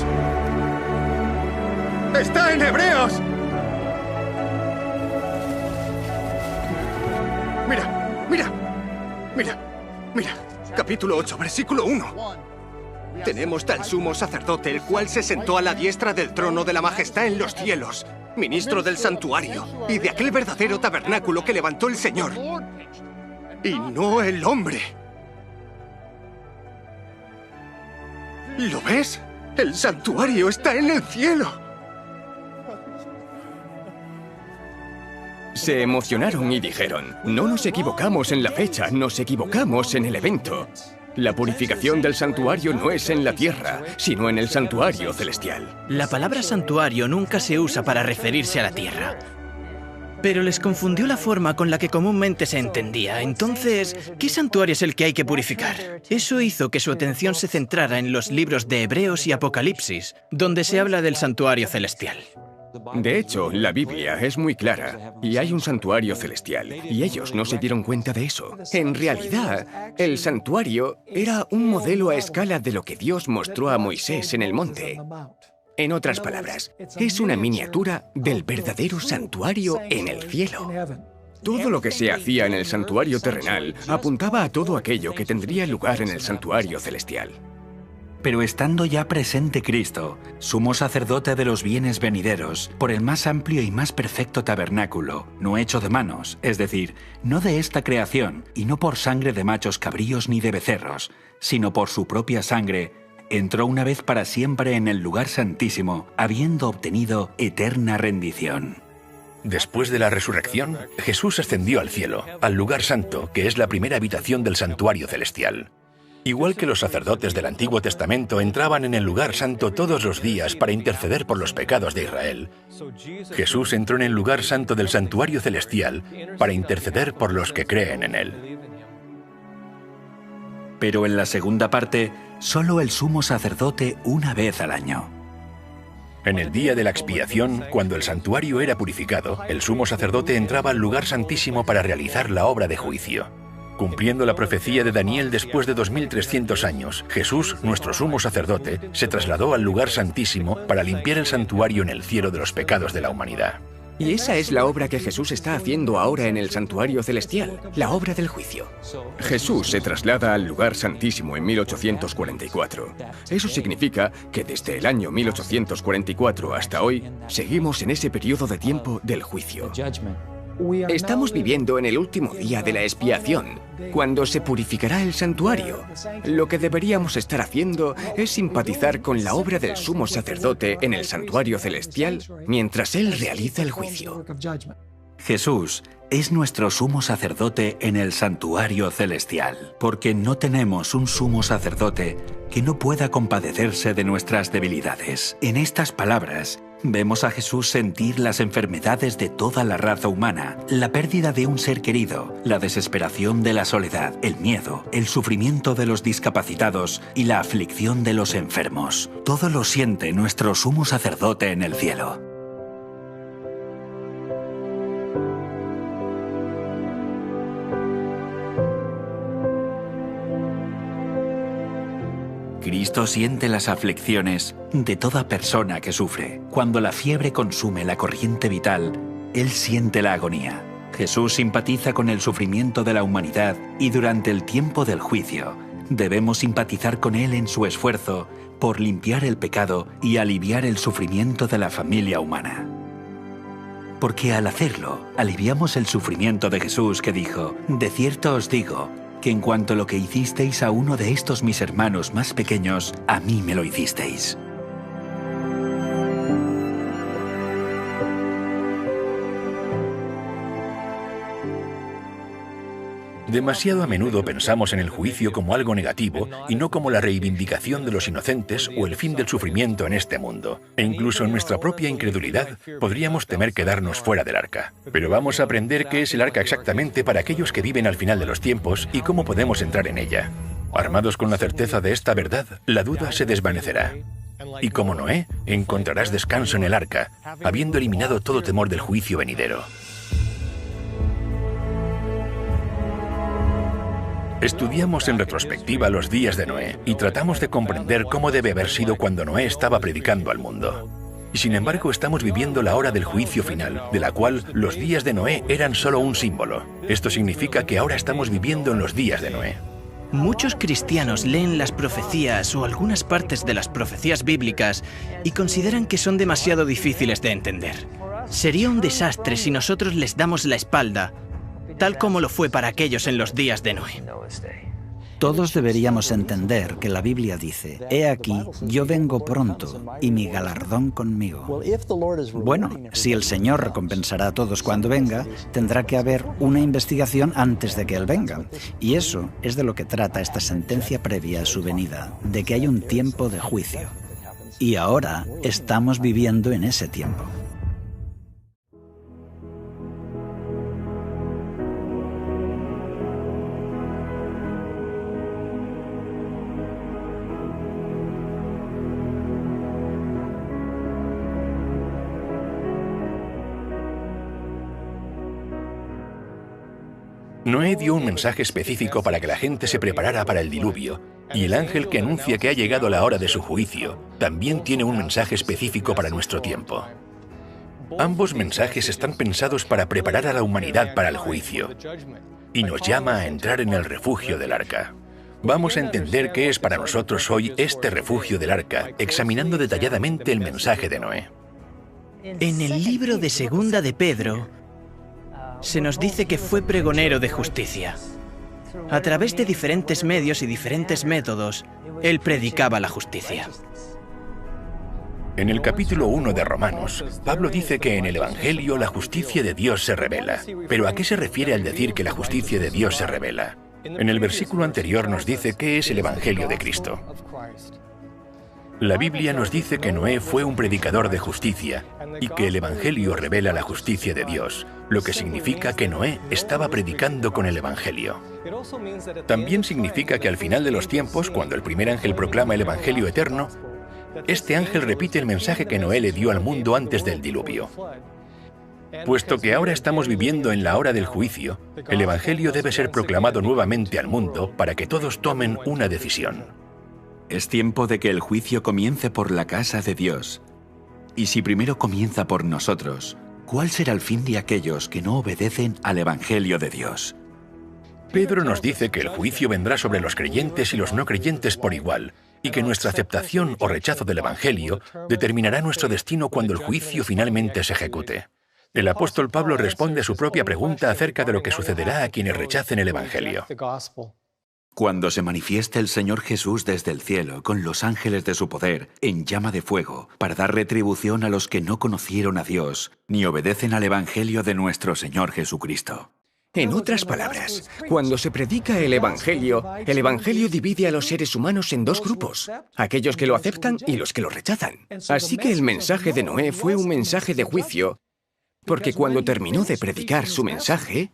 Speaker 5: ¡Está en Hebreos! Mira. Capítulo 8, versículo 1. Tenemos tal sumo sacerdote, el cual se sentó a la diestra del trono de la majestad en los cielos, ministro del santuario y de aquel verdadero tabernáculo que levantó el Señor, y no el hombre. ¿Lo ves? El santuario está en el cielo.
Speaker 3: Se emocionaron y dijeron, no nos equivocamos en la fecha, nos equivocamos en el evento. La purificación del santuario no es en la tierra, sino en el santuario celestial.
Speaker 7: La palabra santuario nunca se usa para referirse a la tierra. Pero les confundió la forma con la que comúnmente se entendía. Entonces, ¿qué santuario es el que hay que purificar? Eso hizo que su atención se centrara en los libros de Hebreos y Apocalipsis, donde se habla del santuario celestial.
Speaker 3: De hecho, la Biblia es muy clara, y hay un santuario celestial, y ellos no se dieron cuenta de eso. En realidad, el santuario era un modelo a escala de lo que Dios mostró a Moisés en el monte. En otras palabras, es una miniatura del verdadero santuario en el cielo. Todo lo que se hacía en el santuario terrenal apuntaba a todo aquello que tendría lugar en el santuario celestial.
Speaker 1: Pero estando ya presente Cristo, sumo sacerdote de los bienes venideros, por el más amplio y más perfecto tabernáculo, no hecho de manos, es decir, no de esta creación, y no por sangre de machos cabríos ni de becerros, sino por su propia sangre, entró una vez para siempre en el lugar santísimo, habiendo obtenido eterna rendición.
Speaker 2: Después de la resurrección, Jesús ascendió al cielo, al lugar santo, que es la primera habitación del santuario celestial. Igual que los sacerdotes del Antiguo Testamento entraban en el lugar santo todos los días para interceder por los pecados de Israel, Jesús entró en el lugar santo del santuario celestial para interceder por los que creen en él.
Speaker 1: Pero en la segunda parte, solo el sumo sacerdote una vez al año.
Speaker 2: En el día de la expiación, cuando el santuario era purificado, el sumo sacerdote entraba al lugar santísimo para realizar la obra de juicio. Cumpliendo la profecía de Daniel después de 2300 años, Jesús, nuestro sumo sacerdote, se trasladó al lugar santísimo para limpiar el santuario en el cielo de los pecados de la humanidad.
Speaker 3: Y esa es la obra que Jesús está haciendo ahora en el santuario celestial, la obra del juicio. Jesús se traslada al lugar santísimo en 1844. Eso significa que desde el año 1844 hasta hoy, seguimos en ese periodo de tiempo del juicio. Estamos viviendo en el último día de la expiación, cuando se purificará el santuario. Lo que deberíamos estar haciendo es simpatizar con la obra del sumo sacerdote en el santuario celestial mientras él realiza el juicio.
Speaker 1: Jesús es nuestro sumo sacerdote en el santuario celestial, porque no tenemos un sumo sacerdote que no pueda compadecerse de nuestras debilidades. En estas palabras, vemos a Jesús sentir las enfermedades de toda la raza humana, la pérdida de un ser querido, la desesperación de la soledad, el miedo, el sufrimiento de los discapacitados y la aflicción de los enfermos. Todo lo siente nuestro sumo sacerdote en el cielo. Cristo siente las aflicciones de toda persona que sufre. Cuando la fiebre consume la corriente vital, Él siente la agonía. Jesús simpatiza con el sufrimiento de la humanidad y durante el tiempo del juicio debemos simpatizar con Él en su esfuerzo por limpiar el pecado y aliviar el sufrimiento de la familia humana. Porque al hacerlo, aliviamos el sufrimiento de Jesús que dijo: «De cierto os digo, que en cuanto a lo que hicisteis a uno de estos mis hermanos más pequeños, a mí me lo hicisteis».
Speaker 2: Demasiado a menudo pensamos en el juicio como algo negativo y no como la reivindicación de los inocentes o el fin del sufrimiento en este mundo. E incluso en nuestra propia incredulidad podríamos temer quedarnos fuera del arca. Pero vamos a aprender qué es el arca exactamente para aquellos que viven al final de los tiempos y cómo podemos entrar en ella. Armados con la certeza de esta verdad, la duda se desvanecerá. Y como Noé, encontrarás descanso en el arca, habiendo eliminado todo temor del juicio venidero. Estudiamos en retrospectiva los días de Noé y tratamos de comprender cómo debe haber sido cuando Noé estaba predicando al mundo. Y sin embargo estamos viviendo la hora del juicio final, de la cual los días de Noé eran solo un símbolo. Esto significa que ahora estamos viviendo en los días de Noé.
Speaker 7: Muchos cristianos leen las profecías o algunas partes de las profecías bíblicas y consideran que son demasiado difíciles de entender. Sería un desastre si nosotros les damos la espalda, tal como lo fue para aquellos en los días de Noé.
Speaker 6: Todos deberíamos entender que la Biblia dice: «He aquí, yo vengo pronto, y mi galardón conmigo». Bueno, si el Señor recompensará a todos cuando venga, tendrá que haber una investigación antes de que Él venga. Y eso es de lo que trata esta sentencia previa a su venida, de que hay un tiempo de juicio. Y ahora estamos viviendo en ese tiempo.
Speaker 2: Noé dio un mensaje específico para que la gente se preparara para el diluvio, y el ángel que anuncia que ha llegado la hora de su juicio también tiene un mensaje específico para nuestro tiempo. Ambos mensajes están pensados para preparar a la humanidad para el juicio, y nos llama a entrar en el refugio del arca. Vamos a entender qué es para nosotros hoy este refugio del arca, examinando detalladamente el mensaje de Noé.
Speaker 7: En el libro de Segunda de Pedro, se nos dice que fue pregonero de justicia. A través de diferentes medios y diferentes métodos, él predicaba la justicia.
Speaker 2: En el capítulo 1 de Romanos, Pablo dice que en el Evangelio la justicia de Dios se revela. ¿Pero a qué se refiere al decir que la justicia de Dios se revela? En el versículo anterior nos dice qué es el Evangelio de Cristo. La Biblia nos dice que Noé fue un predicador de justicia y que el Evangelio revela la justicia de Dios, lo que significa que Noé estaba predicando con el Evangelio. También significa que al final de los tiempos, cuando el primer ángel proclama el Evangelio eterno, este ángel repite el mensaje que Noé le dio al mundo antes del diluvio. Puesto que ahora estamos viviendo en la hora del juicio, el Evangelio debe ser proclamado nuevamente al mundo para que todos tomen una decisión.
Speaker 1: Es tiempo de que el juicio comience por la casa de Dios. Y si primero comienza por nosotros, ¿cuál será el fin de aquellos que no obedecen al Evangelio de Dios?
Speaker 2: Pedro nos dice que el juicio vendrá sobre los creyentes y los no creyentes por igual, y que nuestra aceptación o rechazo del Evangelio determinará nuestro destino cuando el juicio finalmente se ejecute. El apóstol Pablo responde a su propia pregunta acerca de lo que sucederá a quienes rechacen el Evangelio.
Speaker 1: Cuando se manifieste el Señor Jesús desde el cielo con los ángeles de su poder en llama de fuego para dar retribución a los que no conocieron a Dios ni obedecen al Evangelio de nuestro Señor Jesucristo.
Speaker 3: En otras palabras, cuando se predica el Evangelio divide a los seres humanos en dos grupos, aquellos que lo aceptan y los que lo rechazan. Así que el mensaje de Noé fue un mensaje de juicio, porque cuando terminó de predicar su mensaje,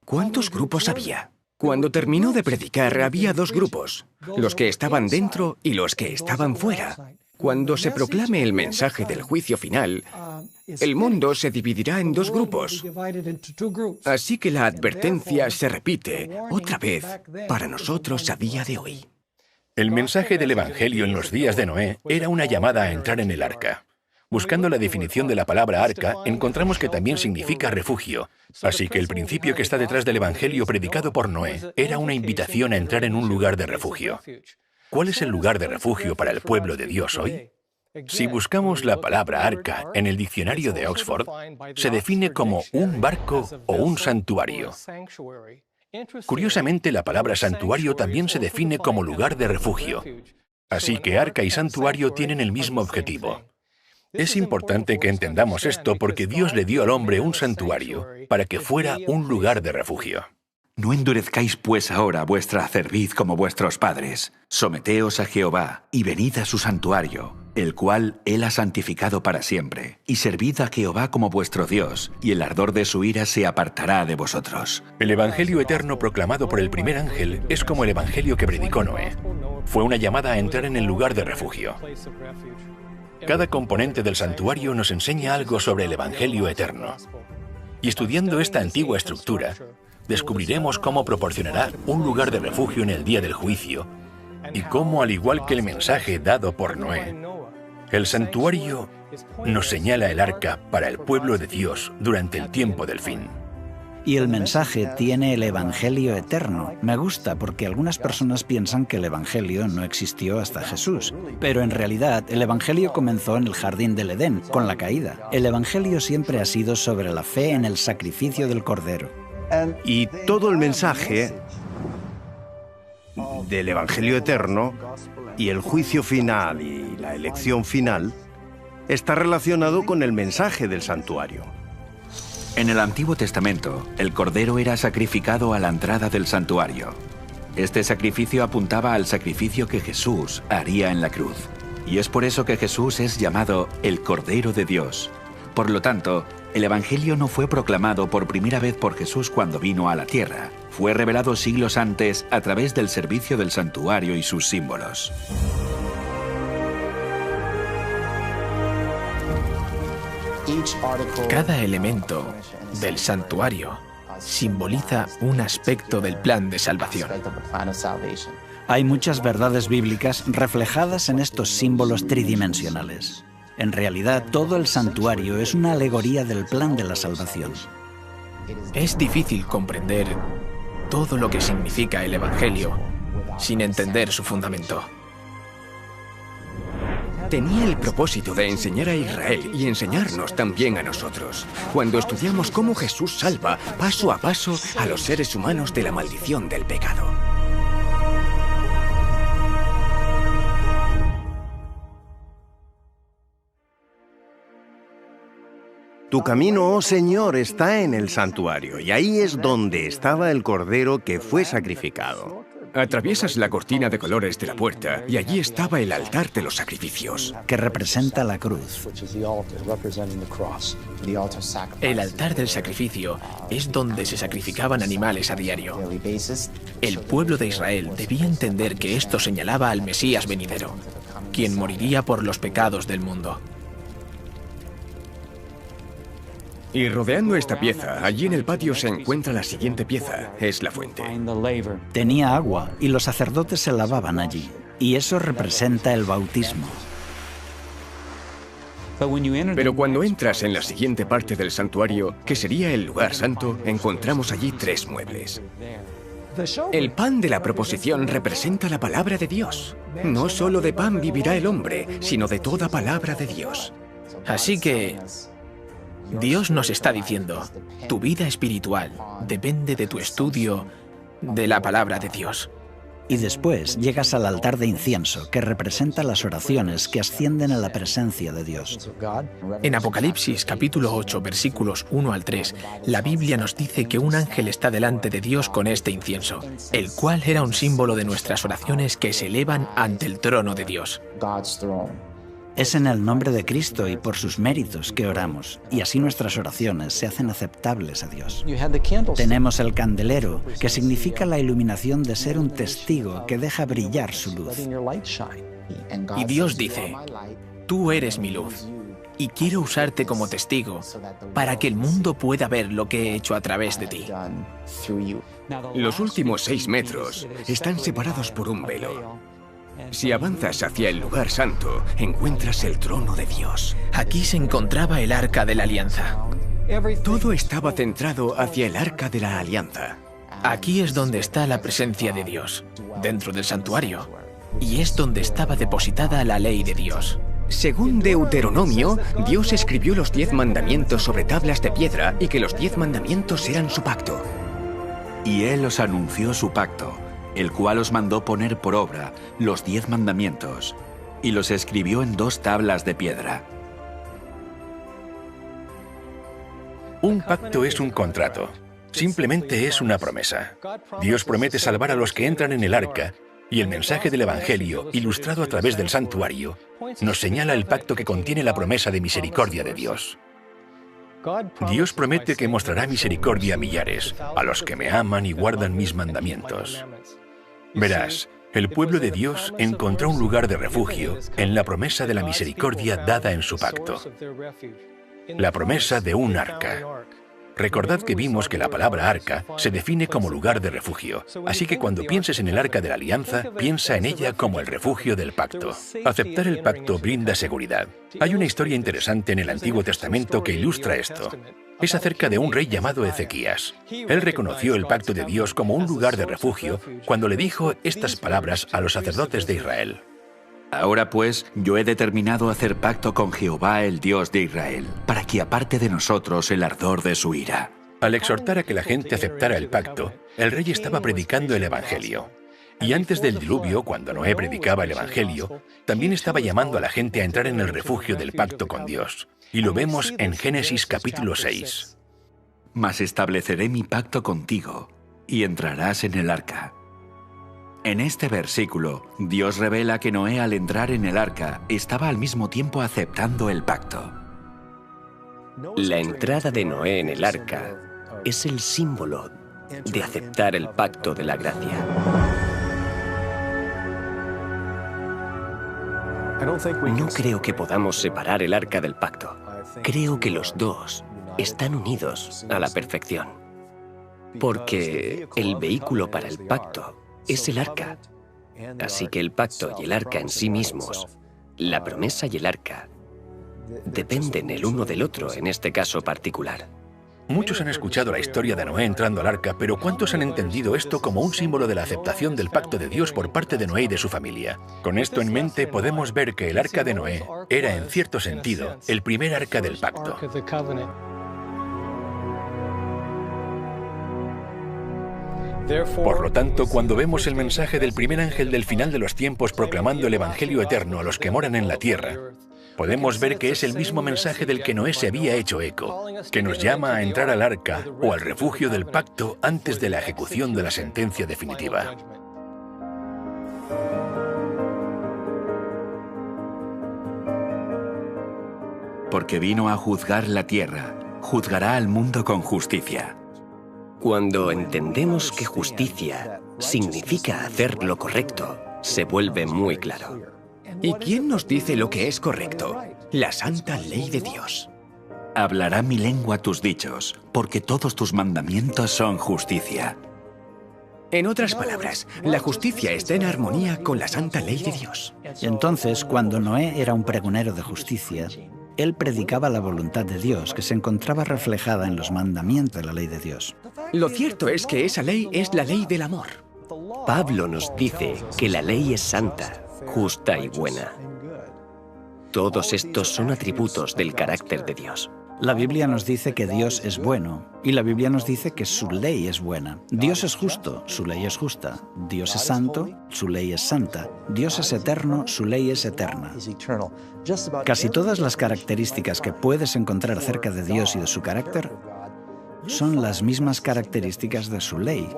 Speaker 3: ¿cuántos grupos había? Cuando terminó de predicar, había dos grupos, los que estaban dentro y los que estaban fuera. Cuando se proclame el mensaje del juicio final, el mundo se dividirá en dos grupos. Así que la advertencia se repite otra vez para nosotros a día de hoy.
Speaker 2: El mensaje del Evangelio en los días de Noé era una llamada a entrar en el arca. Buscando la definición de la palabra arca, encontramos que también significa refugio. Así que el principio que está detrás del Evangelio predicado por Noé era una invitación a entrar en un lugar de refugio. ¿Cuál es el lugar de refugio para el pueblo de Dios hoy? Si buscamos la palabra arca en el diccionario de Oxford, se define como un barco o un santuario. Curiosamente, la palabra santuario también se define como lugar de refugio. Así que arca y santuario tienen el mismo objetivo. Es importante que entendamos esto porque Dios le dio al hombre un santuario para que fuera un lugar de refugio.
Speaker 1: No endurezcáis pues ahora vuestra cerviz como vuestros padres. Someteos a Jehová y venid a su santuario, el cual Él ha santificado para siempre. Y servid a Jehová como vuestro Dios, y el ardor de su ira se apartará de vosotros.
Speaker 2: El Evangelio eterno proclamado por el primer ángel es como el Evangelio que predicó Noé. Fue una llamada a entrar en el lugar de refugio. Cada componente del santuario nos enseña algo sobre el Evangelio eterno. Y estudiando esta antigua estructura, descubriremos cómo proporcionará un lugar de refugio en el día del juicio y cómo, al igual que el mensaje dado por Noé, el santuario nos señala el arca para el pueblo de Dios durante el tiempo del fin.
Speaker 6: Y el mensaje tiene el Evangelio eterno. Me gusta porque algunas personas piensan que el Evangelio no existió hasta Jesús. Pero en realidad, el Evangelio comenzó en el jardín del Edén, con la caída. El Evangelio siempre ha sido sobre la fe en el sacrificio del Cordero.
Speaker 10: Y todo el mensaje del Evangelio eterno y el juicio final y la elección final está relacionado con el mensaje del santuario.
Speaker 1: En el Antiguo Testamento, el cordero era sacrificado a la entrada del santuario. Este sacrificio apuntaba al sacrificio que Jesús haría en la cruz. Y es por eso que Jesús es llamado el Cordero de Dios. Por lo tanto, el Evangelio no fue proclamado por primera vez por Jesús cuando vino a la tierra. Fue revelado siglos antes a través del servicio del santuario y sus símbolos.
Speaker 4: Cada elemento del santuario simboliza un aspecto del plan de salvación.
Speaker 6: Hay muchas verdades bíblicas reflejadas en estos símbolos tridimensionales. En realidad, todo el santuario es una alegoría del plan de la salvación.
Speaker 4: Es difícil comprender todo lo que significa el Evangelio sin entender su fundamento.
Speaker 3: Tenía el propósito de enseñar a Israel y enseñarnos también a nosotros, cuando estudiamos cómo Jesús salva paso a paso a los seres humanos de la maldición del pecado.
Speaker 10: Tu camino, oh Señor, está en el santuario, y ahí es donde estaba el cordero que fue sacrificado.
Speaker 3: Atraviesas la cortina de colores de la puerta y allí estaba el altar de los sacrificios,
Speaker 6: que representa la cruz.
Speaker 4: El altar del sacrificio es donde se sacrificaban animales a diario. El pueblo de Israel debía entender que esto señalaba al Mesías venidero, quien moriría por los pecados del mundo.
Speaker 3: Y rodeando esta pieza, allí en el patio se encuentra la siguiente pieza, es la fuente.
Speaker 6: Tenía agua y los sacerdotes se lavaban allí, y eso representa el bautismo.
Speaker 3: Pero cuando entras en la siguiente parte del santuario, que sería el lugar santo, encontramos allí 3 muebles. El pan de la proposición representa la palabra de Dios. No solo de pan vivirá el hombre, sino de toda palabra de Dios.
Speaker 4: Así que Dios nos está diciendo, tu vida espiritual depende de tu estudio de la palabra de Dios.
Speaker 6: Y después llegas al altar de incienso, que representa las oraciones que ascienden a la presencia de Dios.
Speaker 4: En Apocalipsis capítulo 8, versículos 1 al 3, la Biblia nos dice que un ángel está delante de Dios con este incienso, el cual era un símbolo de nuestras oraciones que se elevan ante el trono de Dios.
Speaker 6: Es en el nombre de Cristo y por sus méritos que oramos, y así nuestras oraciones se hacen aceptables a Dios. Tenemos el candelero, que significa la iluminación de ser un testigo que deja brillar su luz.
Speaker 4: Y Dios dice, tú eres mi luz, y quiero usarte como testigo para que el mundo pueda ver lo que he hecho a través de ti.
Speaker 3: Los últimos 6 metros están separados por un velo. Si avanzas hacia el lugar santo, encuentras el trono de Dios.
Speaker 4: Aquí se encontraba el Arca de la Alianza.
Speaker 3: Todo estaba centrado hacia el Arca de la Alianza.
Speaker 4: Aquí es donde está la presencia de Dios, dentro del santuario, y es donde estaba depositada la ley de Dios.
Speaker 3: Según Deuteronomio, Dios escribió los 10 mandamientos sobre tablas de piedra y que los 10 mandamientos eran su pacto.
Speaker 1: Y Él os anunció su pacto, el cual os mandó poner por obra los 10 mandamientos, y los escribió en 2 tablas de piedra.
Speaker 2: Un pacto es un contrato. Simplemente es una promesa. Dios promete salvar a los que entran en el arca, y el mensaje del Evangelio, ilustrado a través del santuario, nos señala el pacto que contiene la promesa de misericordia de Dios. Dios promete que mostrará misericordia a millares, a los que me aman y guardan mis mandamientos. Verás, el pueblo de Dios encontró un lugar de refugio en la promesa de la misericordia dada en su pacto. La promesa de un arca. Recordad que vimos que la palabra arca se define como lugar de refugio, así que cuando pienses en el arca de la alianza, piensa en ella como el refugio del pacto. Aceptar el pacto brinda seguridad. Hay una historia interesante en el Antiguo Testamento que ilustra esto. Es acerca de un rey llamado Ezequías. Él reconoció el pacto de Dios como un lugar de refugio cuando le dijo estas palabras a los sacerdotes de Israel.
Speaker 1: Ahora pues, yo he determinado hacer pacto con Jehová, el Dios de Israel, para que aparte de nosotros el ardor de su ira.
Speaker 2: Al exhortar a que la gente aceptara el pacto, el rey estaba predicando el Evangelio. Y antes del diluvio, cuando Noé predicaba el Evangelio, también estaba llamando a la gente a entrar en el refugio del pacto con Dios. Y lo vemos en Génesis capítulo 6.
Speaker 1: Mas estableceré mi pacto contigo, y entrarás en el arca. En este versículo, Dios revela que Noé, al entrar en el arca, estaba al mismo tiempo aceptando el pacto.
Speaker 8: La entrada de Noé en el arca es el símbolo de aceptar el pacto de la gracia. No creo que podamos separar el arca del pacto. Creo que los dos están unidos a la perfección. Porque el vehículo para el pacto es el arca. Así que el pacto y el arca en sí mismos, la promesa y el arca, dependen el uno del otro en este caso particular.
Speaker 2: Muchos han escuchado la historia de Noé entrando al arca, pero ¿cuántos han entendido esto como un símbolo de la aceptación del pacto de Dios por parte de Noé y de su familia? Con esto en mente podemos ver que el arca de Noé era, en cierto sentido, el primer arca del pacto. Por lo tanto, cuando vemos el mensaje del primer ángel del final de los tiempos proclamando el Evangelio eterno a los que moran en la tierra, podemos ver que es el mismo mensaje del que Noé se había hecho eco, que nos llama a entrar al arca o al refugio del pacto antes de la ejecución de la sentencia definitiva.
Speaker 1: Porque vino a juzgar la tierra, juzgará al mundo con justicia.
Speaker 8: Cuando entendemos que justicia significa hacer lo correcto, se vuelve muy claro.
Speaker 3: ¿Y quién nos dice lo que es correcto? La santa ley de Dios.
Speaker 1: Hablará mi lengua tus dichos, porque todos tus mandamientos son justicia.
Speaker 3: En otras palabras, la justicia está en armonía con la santa ley de Dios.
Speaker 6: Y entonces, cuando Noé era un pregonero de justicia, él predicaba la voluntad de Dios, que se encontraba reflejada en los mandamientos de la ley de Dios.
Speaker 3: Lo cierto es que esa ley es la ley del amor.
Speaker 8: Pablo nos dice que la ley es santa, justa y buena. Todos estos son atributos del carácter de Dios.
Speaker 6: La Biblia nos dice que Dios es bueno, y la Biblia nos dice que su ley es buena. Dios es justo, su ley es justa. Dios es santo, su ley es santa. Dios es eterno, su ley es eterna. Casi todas las características que puedes encontrar acerca de Dios y de su carácter son las mismas características de su ley.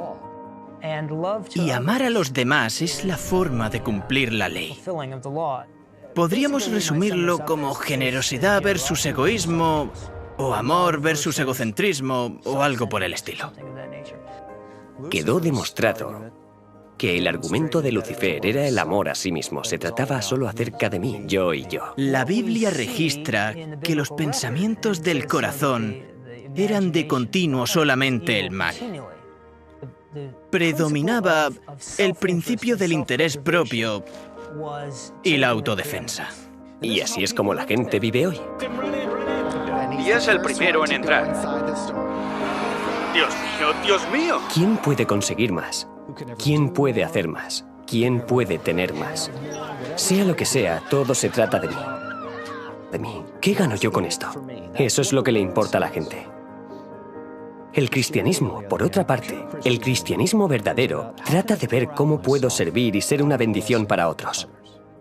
Speaker 7: Y amar a los demás es la forma de cumplir la ley. Podríamos resumirlo como generosidad versus egoísmo, o amor versus egocentrismo, o algo por el estilo.
Speaker 8: Quedó demostrado que el argumento de Lucifer era el amor a sí mismo. Se trataba solo acerca de mí, yo y yo.
Speaker 7: La Biblia registra que los pensamientos del corazón eran de continuo solamente el mal. Predominaba el principio del interés propio y la autodefensa.
Speaker 8: Y así es como la gente vive hoy.
Speaker 11: Y es el primero en entrar. Dios mío, Dios mío.
Speaker 8: ¿Quién puede conseguir más? ¿Quién puede hacer más? ¿Quién puede tener más? Sea lo que sea, todo se trata de mí. De mí. ¿Qué gano yo con esto? Eso es lo que le importa a la gente. El cristianismo, por otra parte, el cristianismo verdadero, trata de ver cómo puedo servir y ser una bendición para otros.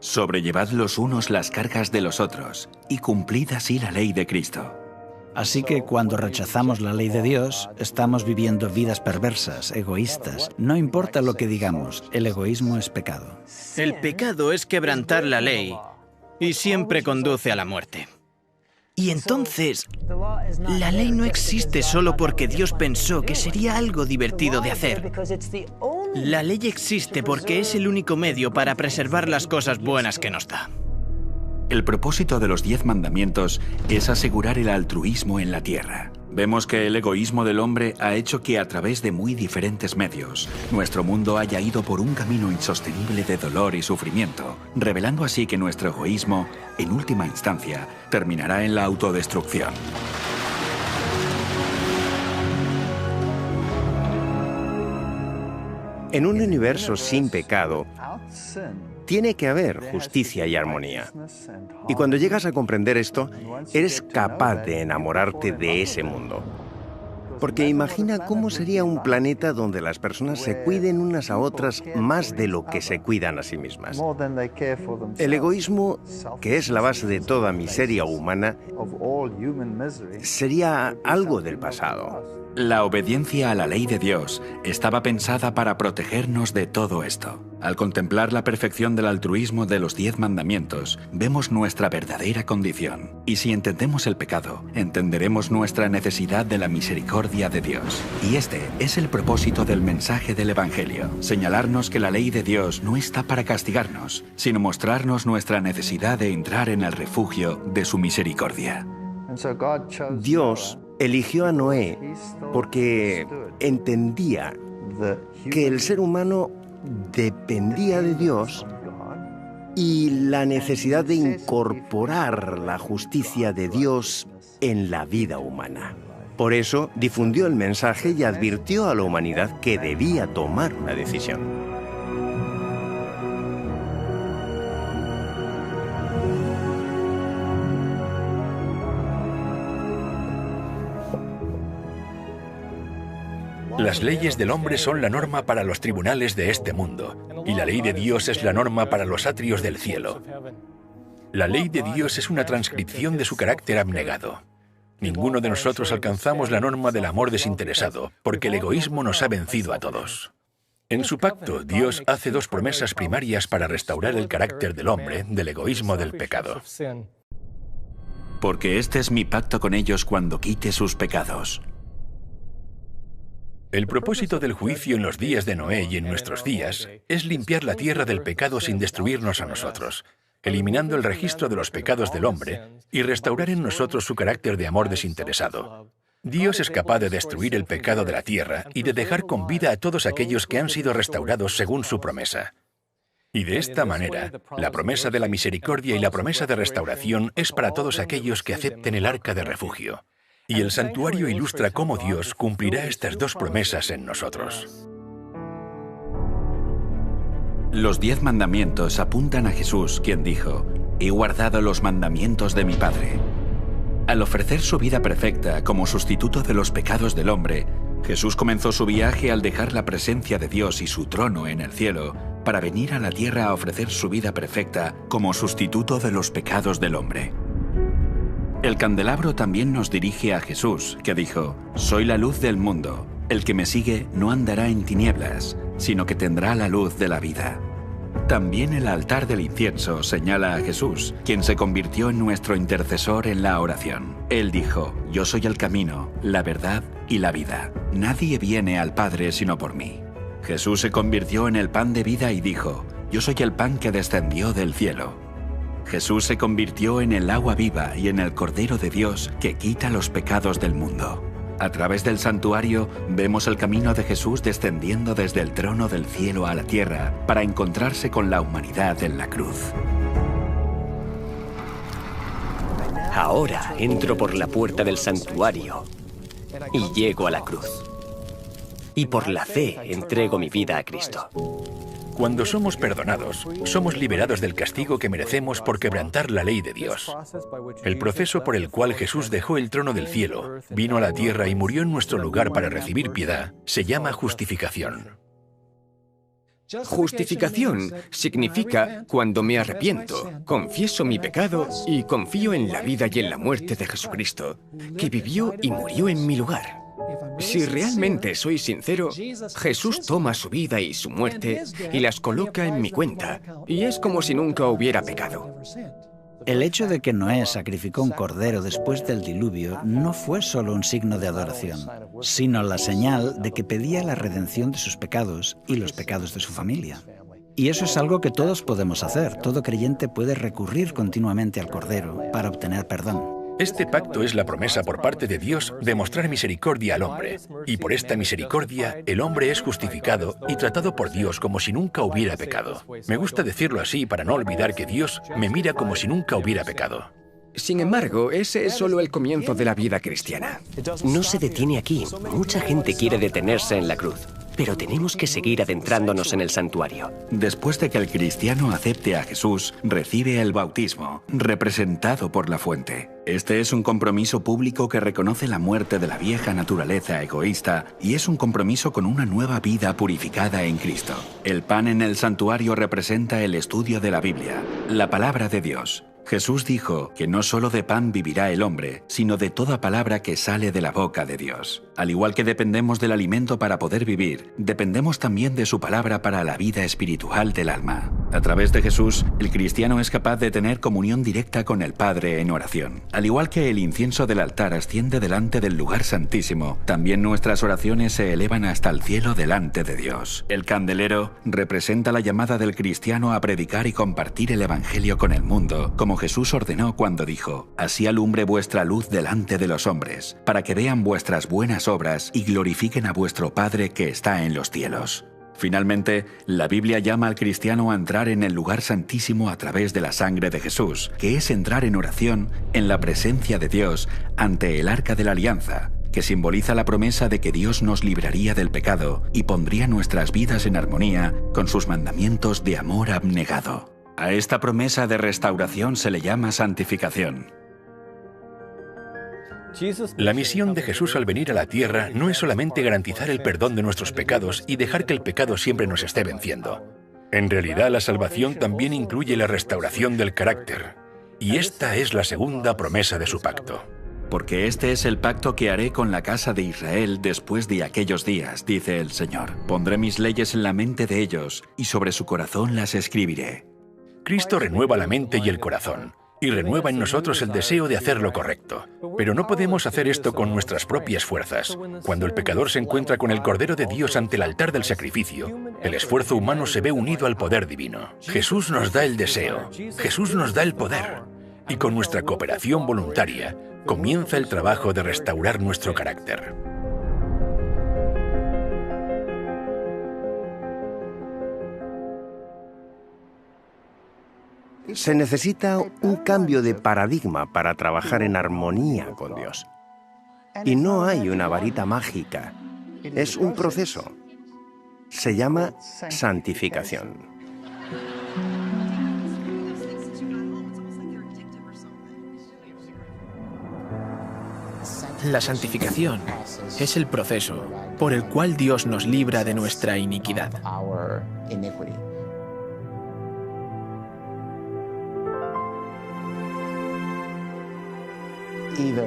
Speaker 1: Sobrellevad los unos las cargas de los otros, y cumplid así la ley de Cristo.
Speaker 6: Así que cuando rechazamos la ley de Dios, estamos viviendo vidas perversas, egoístas. No importa lo que digamos, el egoísmo es pecado.
Speaker 7: El pecado es quebrantar la ley, y siempre conduce a la muerte. Y entonces, la ley no existe solo porque Dios pensó que sería algo divertido de hacer. La ley existe porque es el único medio para preservar las cosas buenas que nos da.
Speaker 1: El propósito de los 10 mandamientos es asegurar el altruismo en la tierra. Vemos que el egoísmo del hombre ha hecho que a través de muy diferentes medios, nuestro mundo haya ido por un camino insostenible de dolor y sufrimiento, revelando así que nuestro egoísmo, en última instancia, terminará en la autodestrucción.
Speaker 10: En un universo sin pecado, tiene que haber justicia y armonía. Y cuando llegas a comprender esto, eres capaz de enamorarte de ese mundo. Porque imagina cómo sería un planeta donde las personas se cuiden unas a otras más de lo que se cuidan a sí mismas. El egoísmo, que es la base de toda miseria humana, sería algo del pasado.
Speaker 1: La obediencia a la ley de Dios estaba pensada para protegernos de todo esto. Al contemplar la perfección del altruismo de los 10 mandamientos, vemos nuestra verdadera condición. Y si entendemos el pecado, entenderemos nuestra necesidad de la misericordia de Dios. Y este es el propósito del mensaje del Evangelio: señalarnos que la ley de Dios no está para castigarnos, sino mostrarnos nuestra necesidad de entrar en el refugio de su misericordia.
Speaker 10: Dios eligió a Noé porque entendía que el ser humano dependía de Dios y la necesidad de incorporar la justicia de Dios en la vida humana. Por eso difundió el mensaje y advirtió a la humanidad que debía tomar una decisión.
Speaker 2: Las leyes del hombre son la norma para los tribunales de este mundo, y la ley de Dios es la norma para los atrios del cielo. La ley de Dios es una transcripción de su carácter abnegado. Ninguno de nosotros alcanzamos la norma del amor desinteresado, porque el egoísmo nos ha vencido a todos. En su pacto, Dios hace dos promesas primarias para restaurar el carácter del hombre, del egoísmo del pecado.
Speaker 1: Porque este es mi pacto con ellos cuando quite sus pecados.
Speaker 2: El propósito del juicio en los días de Noé y en nuestros días es limpiar la tierra del pecado sin destruirnos a nosotros, eliminando el registro de los pecados del hombre y restaurar en nosotros su carácter de amor desinteresado. Dios es capaz de destruir el pecado de la tierra y de dejar con vida a todos aquellos que han sido restaurados según su promesa. Y de esta manera, la promesa de la misericordia y la promesa de restauración es para todos aquellos que acepten el arca de refugio. Y el santuario ilustra cómo Dios cumplirá estas dos promesas en nosotros.
Speaker 1: Los 10 mandamientos apuntan a Jesús, quien dijo: «He guardado los mandamientos de mi Padre». Al ofrecer su vida perfecta como sustituto de los pecados del hombre, Jesús comenzó su viaje al dejar la presencia de Dios y su trono en el cielo para venir a la tierra a ofrecer su vida perfecta como sustituto de los pecados del hombre. El candelabro también nos dirige a Jesús, que dijo: «Soy la luz del mundo. El que me sigue no andará en tinieblas, sino que tendrá la luz de la vida». También el altar del incienso señala a Jesús, quien se convirtió en nuestro intercesor en la oración. Él dijo: «Yo soy el camino, la verdad y la vida. Nadie viene al Padre sino por mí». Jesús se convirtió en el pan de vida y dijo: «Yo soy el pan que descendió del cielo». Jesús se convirtió en el agua viva y en el Cordero de Dios que quita los pecados del mundo. A través del santuario vemos el camino de Jesús descendiendo desde el trono del cielo a la tierra para encontrarse con la humanidad en la cruz.
Speaker 8: Ahora entro por la puerta del santuario y llego a la cruz. Y por la fe entrego mi vida a Cristo.
Speaker 2: Cuando somos perdonados, somos liberados del castigo que merecemos por quebrantar la ley de Dios. El proceso por el cual Jesús dejó el trono del cielo, vino a la tierra y murió en nuestro lugar para recibir piedad, se llama justificación.
Speaker 3: Justificación significa cuando me arrepiento, confieso mi pecado y confío en la vida y en la muerte de Jesucristo, que vivió y murió en mi lugar. Si realmente soy sincero, Jesús toma su vida y su muerte y las coloca en mi cuenta, y es como si nunca hubiera pecado.
Speaker 6: El hecho de que Noé sacrificó un cordero después del diluvio no fue solo un signo de adoración, sino la señal de que pedía la redención de sus pecados y los pecados de su familia. Y eso es algo que todos podemos hacer. Todo creyente puede recurrir continuamente al cordero para obtener perdón.
Speaker 2: Este pacto es la promesa por parte de Dios de mostrar misericordia al hombre, y por esta misericordia el hombre es justificado y tratado por Dios como si nunca hubiera pecado. Me gusta decirlo así para no olvidar que Dios me mira como si nunca hubiera pecado.
Speaker 3: Sin embargo, ese es solo el comienzo de la vida cristiana.
Speaker 8: No se detiene aquí. Mucha gente quiere detenerse en la cruz. Pero tenemos que seguir adentrándonos en el santuario.
Speaker 1: Después de que el cristiano acepte a Jesús, recibe el bautismo, representado por la fuente. Este es un compromiso público que reconoce la muerte de la vieja naturaleza egoísta y es un compromiso con una nueva vida purificada en Cristo. El pan en el santuario representa el estudio de la Biblia, la palabra de Dios. Jesús dijo que no solo de pan vivirá el hombre, sino de toda palabra que sale de la boca de Dios. Al igual que dependemos del alimento para poder vivir, dependemos también de su palabra para la vida espiritual del alma. A través de Jesús, el cristiano es capaz de tener comunión directa con el Padre en oración. Al igual que el incienso del altar asciende delante del lugar santísimo, también nuestras oraciones se elevan hasta el cielo delante de Dios. El candelero representa la llamada del cristiano a predicar y compartir el Evangelio con el mundo, como Jesús ordenó cuando dijo: «Así alumbre vuestra luz delante de los hombres, para que vean vuestras buenas obras y glorifiquen a vuestro Padre que está en los cielos». Finalmente, la Biblia llama al cristiano a entrar en el lugar santísimo a través de la sangre de Jesús, que es entrar en oración en la presencia de Dios ante el arca de la alianza, que simboliza la promesa de que Dios nos libraría del pecado y pondría nuestras vidas en armonía con sus mandamientos de amor abnegado. A esta promesa de restauración se le llama santificación.
Speaker 2: La misión de Jesús al venir a la tierra no es solamente garantizar el perdón de nuestros pecados y dejar que el pecado siempre nos esté venciendo. En realidad, la salvación también incluye la restauración del carácter. Y esta es la segunda promesa de su pacto.
Speaker 1: Porque este es el pacto que haré con la casa de Israel después de aquellos días, dice el Señor. Pondré mis leyes en la mente de ellos y sobre su corazón las escribiré.
Speaker 2: Cristo renueva la mente y el corazón, y renueva en nosotros el deseo de hacer lo correcto. Pero no podemos hacer esto con nuestras propias fuerzas. Cuando el pecador se encuentra con el Cordero de Dios ante el altar del sacrificio, el esfuerzo humano se ve unido al poder divino. Jesús nos da el deseo, Jesús nos da el poder, y con nuestra cooperación voluntaria, comienza el trabajo de restaurar nuestro carácter.
Speaker 10: Se necesita un cambio de paradigma para trabajar en armonía con Dios. Y no hay una varita mágica. Es un proceso. Se llama santificación.
Speaker 4: La santificación es el proceso por el cual Dios nos libra de nuestra iniquidad.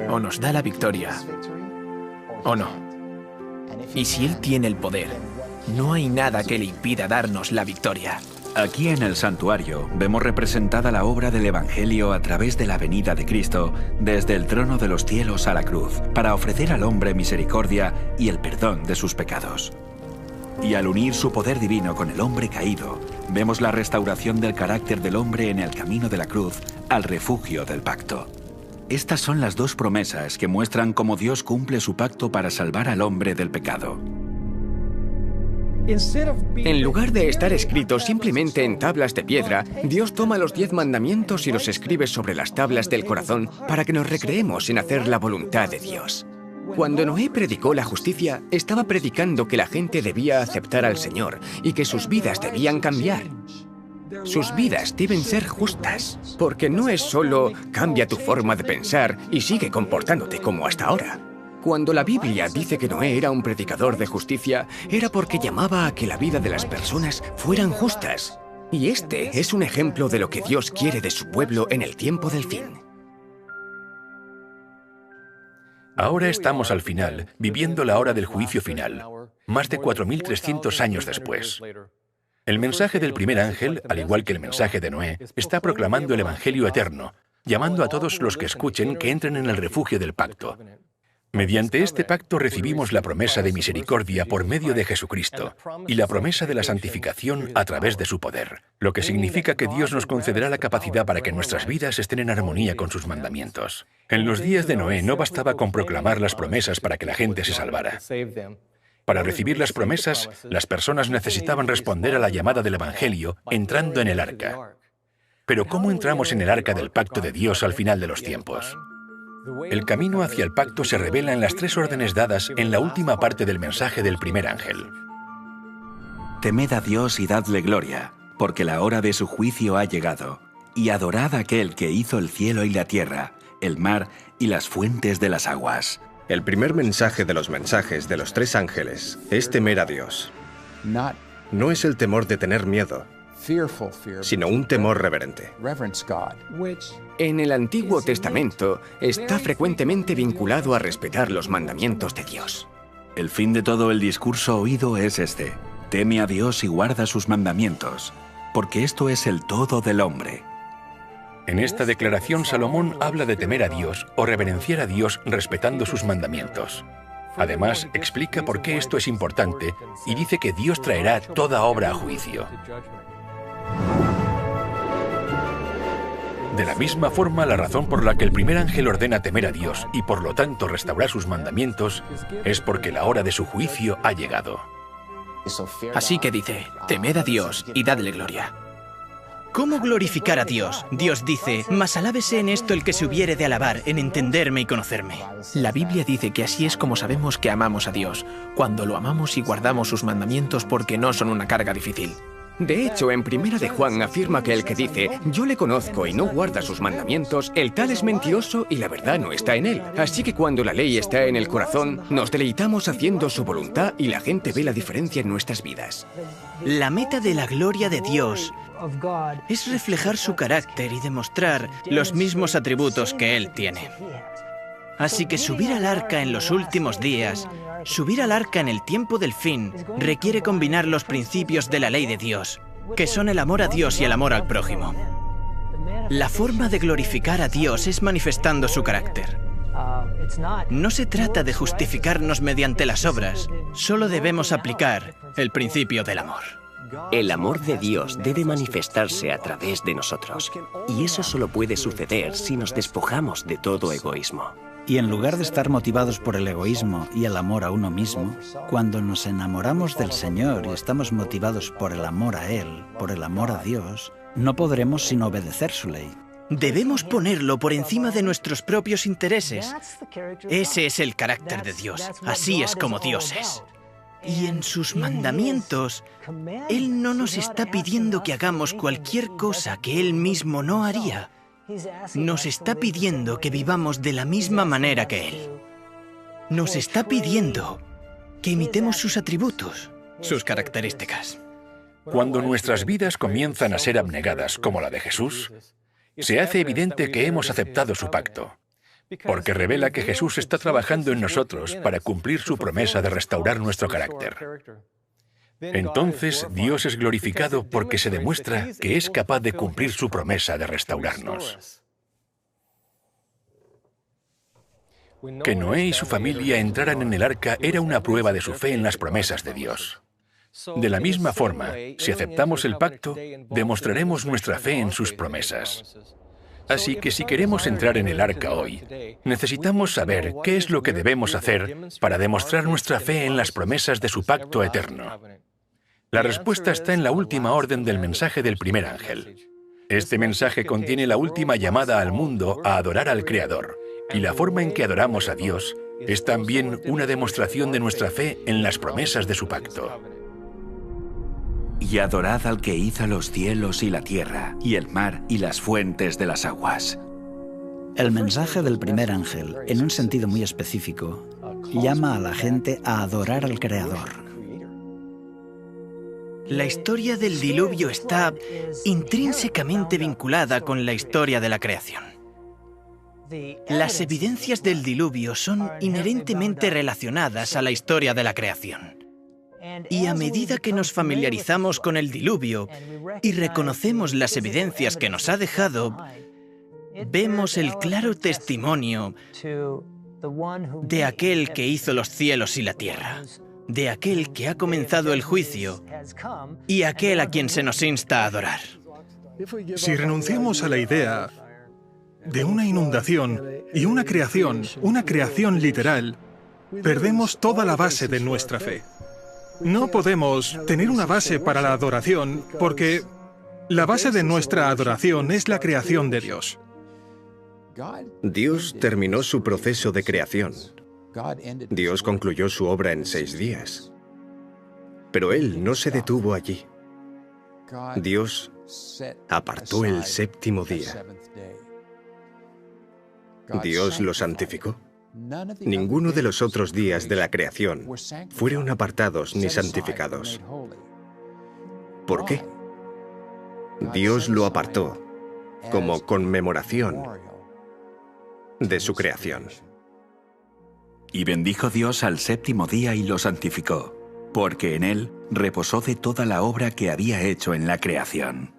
Speaker 4: O nos da la victoria, o no. Y si Él tiene el poder, no hay nada que le impida darnos la victoria.
Speaker 1: Aquí en el santuario vemos representada la obra del Evangelio a través de la venida de Cristo desde el trono de los cielos a la cruz, para ofrecer al hombre misericordia y el perdón de sus pecados. Y al unir su poder divino con el hombre caído, vemos la restauración del carácter del hombre en el camino de la cruz al refugio del pacto. Estas son las dos promesas que muestran cómo Dios cumple su pacto para salvar al hombre del pecado.
Speaker 3: En lugar de estar escritos simplemente en tablas de piedra, Dios toma los 10 mandamientos y los escribe sobre las tablas del corazón para que nos recreemos en hacer la voluntad de Dios. Cuando Noé predicó la justicia, estaba predicando que la gente debía aceptar al Señor y que sus vidas debían cambiar. Sus vidas deben ser justas, porque no es solo cambia tu forma de pensar y sigue comportándote como hasta ahora. Cuando la Biblia dice que Noé era un predicador de justicia, era porque llamaba a que la vida de las personas fueran justas. Y este es un ejemplo de lo que Dios quiere de su pueblo en el tiempo del fin.
Speaker 2: Ahora estamos al final, viviendo la hora del juicio final, más de 4.300 años después. El mensaje del primer ángel, al igual que el mensaje de Noé, está proclamando el Evangelio eterno, llamando a todos los que escuchen que entren en el refugio del pacto. Mediante este pacto recibimos la promesa de misericordia por medio de Jesucristo y la promesa de la santificación a través de su poder, lo que significa que Dios nos concederá la capacidad para que nuestras vidas estén en armonía con sus mandamientos. En los días de Noé no bastaba con proclamar las promesas para que la gente se salvara. Para recibir las promesas, las personas necesitaban responder a la llamada del Evangelio entrando en el arca. Pero ¿cómo entramos en el arca del pacto de Dios al final de los tiempos? El camino hacia el pacto se revela en las 3 órdenes dadas en la última parte del mensaje del primer ángel.
Speaker 1: Temed a Dios y dadle gloria, porque la hora de su juicio ha llegado, y adorad a aquel que hizo el cielo y la tierra, el mar y las fuentes de las aguas.
Speaker 5: El primer mensaje de los mensajes de los 3 ángeles es temer a Dios. No es el temor de tener miedo, sino un temor reverente.
Speaker 3: En el Antiguo Testamento está frecuentemente vinculado a respetar los mandamientos de Dios.
Speaker 1: El fin de todo el discurso oído es este: teme a Dios y guarda sus mandamientos, porque esto es el todo del hombre.
Speaker 2: En esta declaración, Salomón habla de temer a Dios o reverenciar a Dios respetando sus mandamientos. Además, explica por qué esto es importante y dice que Dios traerá toda obra a juicio. De la misma forma, la razón por la que el primer ángel ordena temer a Dios y por lo tanto restaurar sus mandamientos es porque la hora de su juicio ha llegado.
Speaker 4: Así que dice, temed a Dios y dadle gloria.
Speaker 7: ¿Cómo glorificar a Dios? Dios dice, mas alábese en esto el que se hubiere de alabar, en entenderme y conocerme.
Speaker 4: La Biblia dice que así es como sabemos que amamos a Dios, cuando lo amamos y guardamos sus mandamientos porque no son una carga difícil.
Speaker 3: De hecho, en Primera de Juan afirma que el que dice, yo le conozco y no guarda sus mandamientos, el tal es mentiroso y la verdad no está en él. Así que cuando la ley está en el corazón, nos deleitamos haciendo su voluntad y la gente ve la diferencia en nuestras vidas.
Speaker 7: La meta de la gloria de Dios es reflejar su carácter y demostrar los mismos atributos que Él tiene. Así que subir al arca en los últimos días, subir al arca en el tiempo del fin, requiere combinar los principios de la ley de Dios, que son el amor a Dios y el amor al prójimo. La forma de glorificar a Dios es manifestando su carácter. No se trata de justificarnos mediante las obras, solo debemos aplicar el principio del amor.
Speaker 8: El amor de Dios debe manifestarse a través de nosotros, y eso solo puede suceder si nos despojamos de todo egoísmo.
Speaker 6: Y en lugar de estar motivados por el egoísmo y el amor a uno mismo, cuando nos enamoramos del Señor y estamos motivados por el amor a Él, por el amor a Dios, no podremos sino obedecer su ley.
Speaker 7: Debemos ponerlo por encima de nuestros propios intereses. Ese es el carácter de Dios. Así es como Dios es. Y en sus mandamientos, Él no nos está pidiendo que hagamos cualquier cosa que Él mismo no haría. Nos está pidiendo que vivamos de la misma manera que Él. Nos está pidiendo que imitemos sus atributos, sus características.
Speaker 2: Cuando nuestras vidas comienzan a ser abnegadas como la de Jesús, se hace evidente que hemos aceptado su pacto, porque revela que Jesús está trabajando en nosotros para cumplir su promesa de restaurar nuestro carácter. Entonces, Dios es glorificado porque se demuestra que es capaz de cumplir su promesa de restaurarnos. Que Noé y su familia entraran en el arca era una prueba de su fe en las promesas de Dios. De la misma forma, si aceptamos el pacto, demostraremos nuestra fe en sus promesas. Así que si queremos entrar en el arca hoy, necesitamos saber qué es lo que debemos hacer para demostrar nuestra fe en las promesas de su pacto eterno. La respuesta está en la última orden del mensaje del primer ángel. Este mensaje contiene la última llamada al mundo a adorar al Creador, y la forma en que adoramos a Dios es también una demostración de nuestra fe en las promesas de su pacto.
Speaker 1: Y adorad al que hizo los cielos y la tierra, y el mar y las fuentes de las aguas.
Speaker 6: El mensaje del primer ángel, en un sentido muy específico, llama a la gente a adorar al Creador.
Speaker 7: La historia del diluvio está intrínsecamente vinculada con la historia de la creación. Las evidencias del diluvio son inherentemente relacionadas a la historia de la creación. Y a medida que nos familiarizamos con el diluvio y reconocemos las evidencias que nos ha dejado, vemos el claro testimonio de aquel que hizo los cielos y la tierra, de aquel que ha comenzado el juicio y aquel a quien se nos insta a adorar.
Speaker 12: Si renunciamos a la idea de una inundación y una creación literal, perdemos toda la base de nuestra fe. No podemos tener una base para la adoración porque la base de nuestra adoración es la creación de Dios.
Speaker 5: Dios terminó su proceso de creación. Dios concluyó su obra en 6 días. Pero Él no se detuvo allí. Dios apartó el 7º día. Dios lo santificó. Ninguno de los otros días de la creación fueron apartados ni santificados. ¿Por qué? Dios lo apartó como conmemoración de su creación.
Speaker 1: Y bendijo Dios al 7º día y lo santificó, porque en él reposó de toda la obra que había hecho en la creación.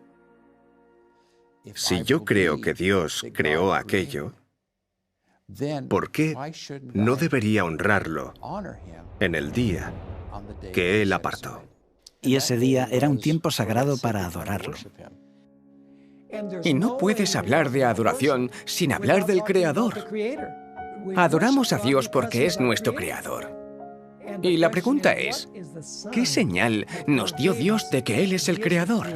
Speaker 5: Si yo creo que Dios creó aquello, ¿por qué no debería honrarlo en el día que Él apartó?
Speaker 6: Y ese día era un tiempo sagrado para adorarlo.
Speaker 3: Y no puedes hablar de adoración sin hablar del Creador. Adoramos a Dios porque es nuestro Creador. Y la pregunta es, ¿qué señal nos dio Dios de que Él es el Creador?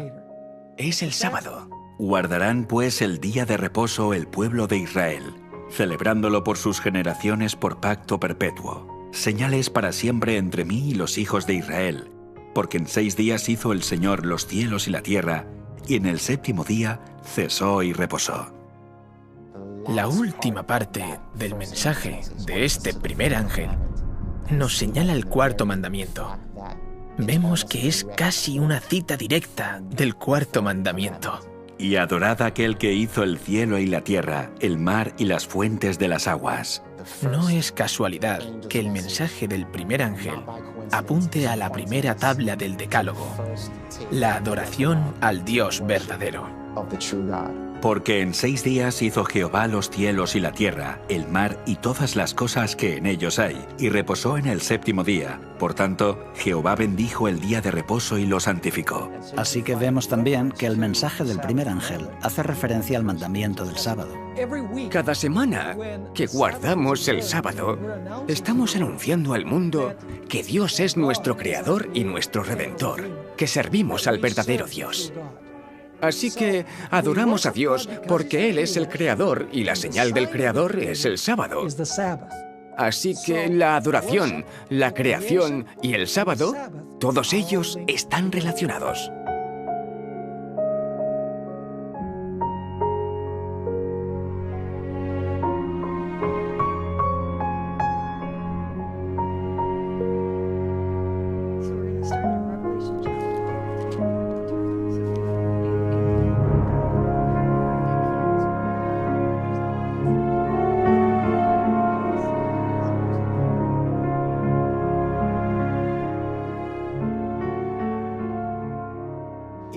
Speaker 3: Es el sábado.
Speaker 1: Guardarán pues el día de reposo el pueblo de Israel, celebrándolo por sus generaciones por pacto perpetuo. Señales para siempre entre mí y los hijos de Israel, porque en 6 días hizo el Señor los cielos y la tierra, y en el 7º día cesó y reposó.
Speaker 4: La última parte del mensaje de este primer ángel nos señala el 4º mandamiento. vemos que es casi una cita directa del cuarto mandamiento.
Speaker 1: Y adorad a aquel que hizo el cielo y la tierra, el mar y las fuentes de las aguas.
Speaker 4: No es casualidad que el mensaje del primer ángel apunte a la primera tabla del Decálogo, la adoración al Dios verdadero.
Speaker 1: Porque en 6 días hizo Jehová los cielos y la tierra, el mar y todas las cosas que en ellos hay, y reposó en el 7º día. Por tanto, Jehová bendijo el día de reposo y lo santificó.
Speaker 6: Así que vemos también que el mensaje del primer ángel hace referencia al mandamiento del sábado.
Speaker 3: Cada semana que guardamos el sábado, estamos anunciando al mundo que Dios es nuestro creador y nuestro redentor, que servimos al verdadero Dios. Así que adoramos a Dios porque Él es el creador y la señal del creador es el sábado. Así que la adoración, la creación y el sábado, todos ellos están relacionados.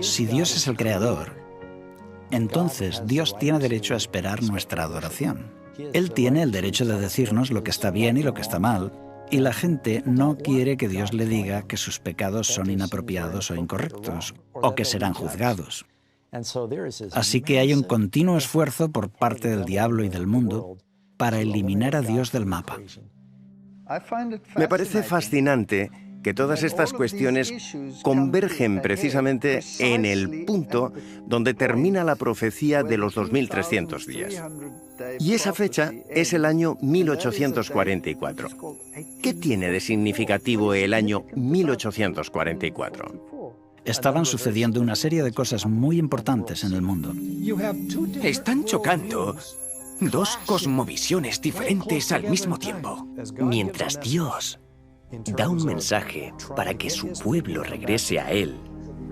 Speaker 6: Si Dios es el creador, entonces Dios tiene derecho a esperar nuestra adoración. Él tiene el derecho de decirnos lo que está bien y lo que está mal, y la gente no quiere que Dios le diga que sus pecados son inapropiados o incorrectos, o que serán juzgados. Así que hay un continuo esfuerzo por parte del diablo y del mundo para eliminar a Dios del mapa.
Speaker 10: Me parece fascinante que todas estas cuestiones convergen precisamente en el punto donde termina la profecía de los 2300 días. Y esa fecha es el año 1844. ¿Qué tiene de significativo el año 1844?
Speaker 6: Estaban sucediendo una serie de cosas muy importantes en el mundo.
Speaker 3: Están chocando dos cosmovisiones diferentes al mismo tiempo.
Speaker 8: Mientras Dios da un mensaje para que su pueblo regrese a Él,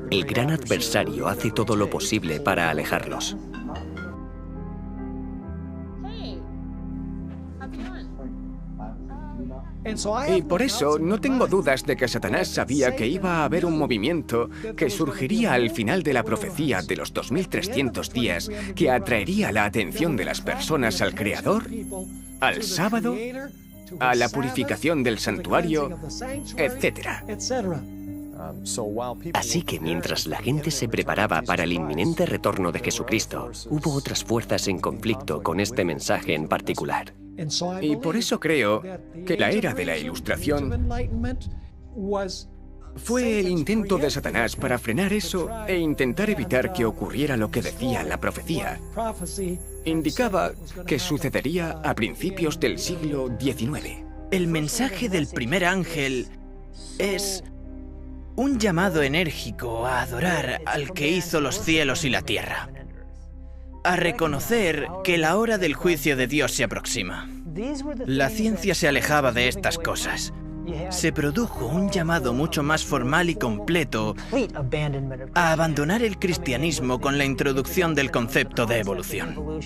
Speaker 8: el gran adversario hace todo lo posible para alejarlos.
Speaker 3: Y por eso no tengo dudas de que Satanás sabía que iba a haber un movimiento que surgiría al final de la profecía de los 2300 días que atraería la atención de las personas al Creador, al sábado, a la purificación del santuario, etc.
Speaker 8: Así que mientras la gente se preparaba para el inminente retorno de Jesucristo, hubo otras fuerzas en conflicto con este mensaje en particular.
Speaker 3: Y por eso creo que la era de la Ilustración fue el intento de Satanás para frenar eso e intentar evitar que ocurriera lo que decía la profecía. Indicaba que sucedería a principios del siglo XIX.
Speaker 7: El mensaje del primer ángel es un llamado enérgico a adorar al que hizo los cielos y la tierra, a reconocer que la hora del juicio de Dios se aproxima. La ciencia se alejaba de estas cosas. Se produjo un llamado mucho más formal y completo a abandonar el cristianismo con la introducción del concepto de evolución.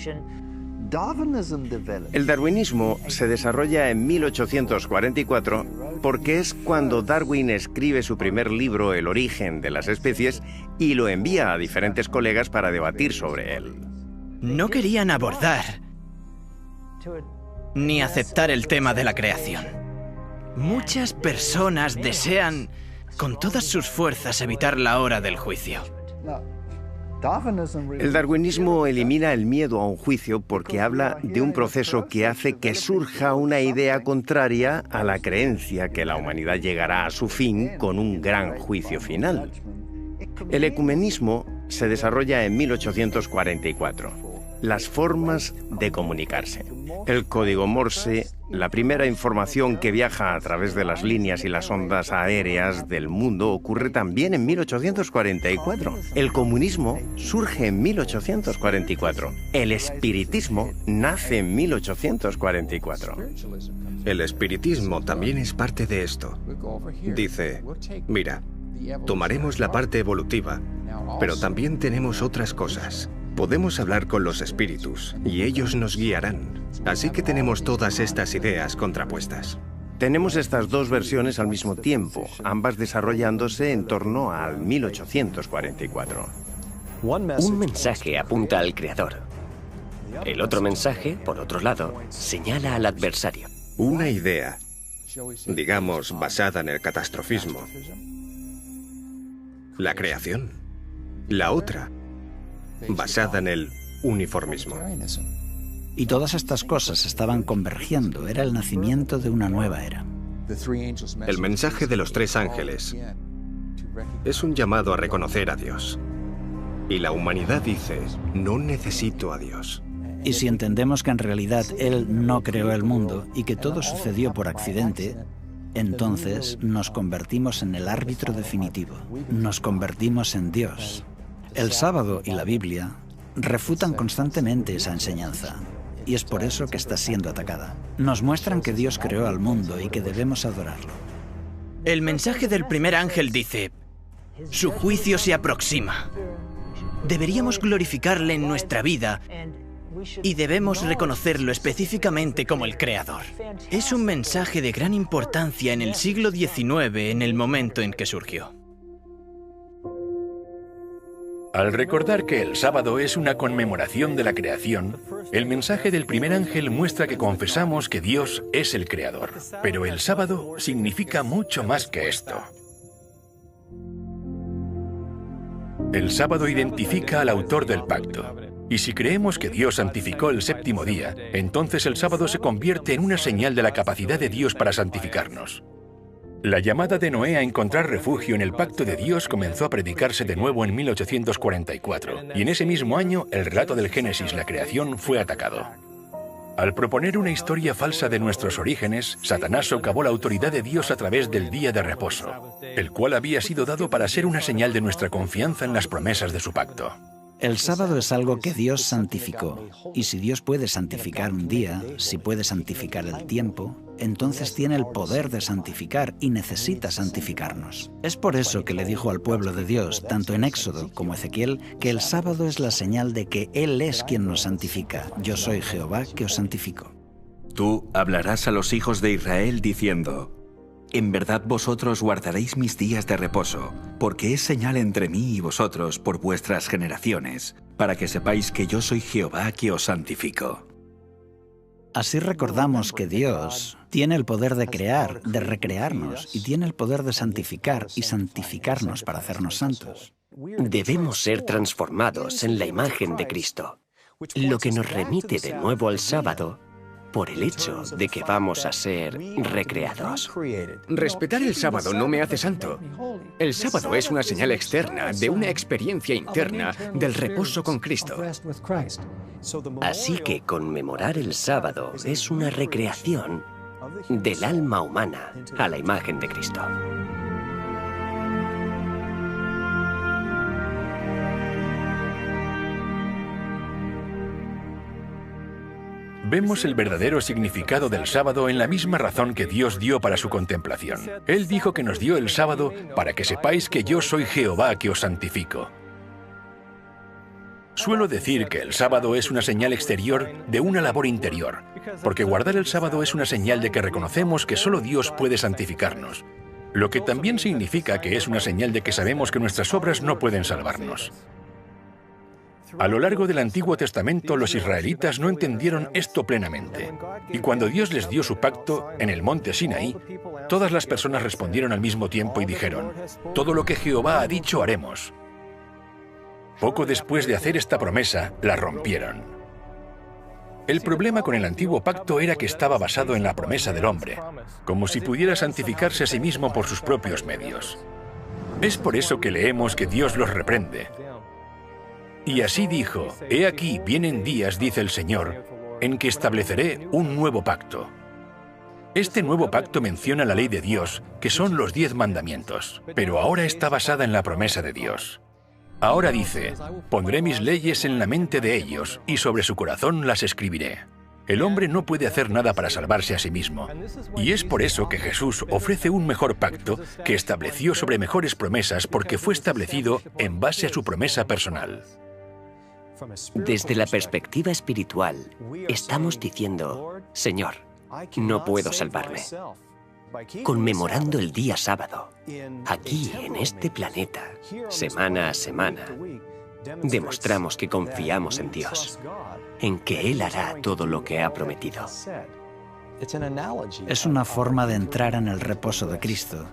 Speaker 10: El darwinismo se desarrolla en 1844 porque es cuando Darwin escribe su primer libro, El origen de las especies, y lo envía a diferentes colegas para debatir sobre él.
Speaker 7: No querían abordar ni aceptar el tema de la creación. Muchas personas desean con todas sus fuerzas evitar la hora del juicio.
Speaker 10: El darwinismo elimina el miedo a un juicio porque habla de un proceso que hace que surja una idea contraria a la creencia que la humanidad llegará a su fin con un gran juicio final. El ecumenismo se desarrolla en 1844. Las formas de comunicarse. El código Morse, la primera información que viaja a través de las líneas y las ondas aéreas del mundo, ocurre también en 1844. El comunismo surge en 1844. El espiritismo nace en 1844.
Speaker 5: El espiritismo también es parte de esto. Dice, mira, Tomaremos la parte evolutiva, pero también tenemos otras cosas. Podemos hablar con los espíritus y ellos nos guiarán. Así que tenemos todas estas ideas contrapuestas.
Speaker 10: Tenemos estas dos versiones al mismo tiempo, ambas desarrollándose en torno al 1844.
Speaker 8: Un mensaje apunta al creador. El otro mensaje, por otro lado, señala al adversario.
Speaker 5: Una idea, digamos, basada en el catastrofismo. La creación. La otra, basada en el uniformismo.
Speaker 6: Y todas estas cosas estaban convergiendo. Era el nacimiento de una nueva era.
Speaker 5: El mensaje de los tres ángeles es un llamado a reconocer a Dios. Y la humanidad dice, no necesito a Dios.
Speaker 6: Y si entendemos que en realidad Él no creó el mundo y que todo sucedió por accidente, entonces nos convertimos en el árbitro definitivo. Nos convertimos en Dios. El sábado y la Biblia refutan constantemente esa enseñanza. Y es por eso que está siendo atacada. Nos muestran que Dios creó al mundo y que debemos adorarlo.
Speaker 7: El mensaje del primer ángel dice, su juicio se aproxima. Deberíamos glorificarle en nuestra vida y debemos reconocerlo específicamente como el Creador. Es un mensaje de gran importancia en el siglo XIX, en el momento en que surgió.
Speaker 2: Al recordar que el sábado es una conmemoración de la creación, el mensaje del primer ángel muestra que confesamos que Dios es el creador. Pero el sábado significa mucho más que esto. El sábado identifica al autor del pacto. Y si creemos que Dios santificó el séptimo día, entonces el sábado se convierte en una señal de la capacidad de Dios para santificarnos. La llamada de Noé a encontrar refugio en el pacto de Dios comenzó a predicarse de nuevo en 1844, y en ese mismo año el relato del Génesis, la creación, fue atacado. Al proponer una historia falsa de nuestros orígenes, Satanás socavó la autoridad de Dios a través del día de reposo, el cual había sido dado para ser una señal de nuestra confianza en las promesas de su pacto.
Speaker 6: El sábado es algo que Dios santificó. Y si Dios puede santificar un día, si puede santificar el tiempo, entonces tiene el poder de santificar y necesita santificarnos. Es por eso que le dijo al pueblo de Dios, tanto en Éxodo como Ezequiel, que el sábado es la señal de que Él es quien nos santifica. Yo soy Jehová que os santifico.
Speaker 1: Tú hablarás a los hijos de Israel diciendo, en verdad vosotros guardaréis mis días de reposo, porque es señal entre mí y vosotros por vuestras generaciones, para que sepáis que yo soy Jehová que os santifico.
Speaker 6: Así recordamos que Dios tiene el poder de crear, de recrearnos, y tiene el poder de santificar y santificarnos para hacernos santos.
Speaker 8: Debemos ser transformados en la imagen de Cristo, lo que nos remite de nuevo al sábado por el hecho de que vamos a ser recreados.
Speaker 3: Respetar el sábado no me hace santo. El sábado es una señal externa de una experiencia interna del reposo con Cristo.
Speaker 8: Así que conmemorar el sábado es una recreación del alma humana a la imagen de Cristo.
Speaker 2: Vemos el verdadero significado del sábado en la misma razón que Dios dio para su contemplación. Él dijo que nos dio el sábado para que sepáis que yo soy Jehová que os santifico. Suelo decir que el sábado es una señal exterior de una labor interior, porque guardar el sábado es una señal de que reconocemos que solo Dios puede santificarnos, lo que también significa que es una señal de que sabemos que nuestras obras no pueden salvarnos. A lo largo del Antiguo Testamento, los israelitas no entendieron esto plenamente. Y cuando Dios les dio su pacto en el monte Sinaí, todas las personas respondieron al mismo tiempo y dijeron, todo lo que Jehová ha dicho haremos. Poco después de hacer esta promesa, la rompieron. El problema con el antiguo pacto era que estaba basado en la promesa del hombre, como si pudiera santificarse a sí mismo por sus propios medios. Es por eso que leemos que Dios los reprende. Y así dijo, he aquí vienen días, dice el Señor, en que estableceré un nuevo pacto. Este nuevo pacto menciona la ley de Dios, que son los 10 mandamientos, pero ahora está basada en la promesa de Dios. Ahora dice, pondré mis leyes en la mente de ellos y sobre su corazón las escribiré. El hombre no puede hacer nada para salvarse a sí mismo. Y es por eso que Jesús ofrece un mejor pacto que estableció sobre mejores promesas porque fue establecido en base a su promesa personal.
Speaker 8: Desde la perspectiva espiritual, estamos diciendo, Señor, no puedo salvarme. Conmemorando el día sábado, aquí en este planeta, semana a semana, demostramos que confiamos en Dios, en que Él hará todo lo que ha prometido.
Speaker 6: Es una forma de entrar en el reposo de Cristo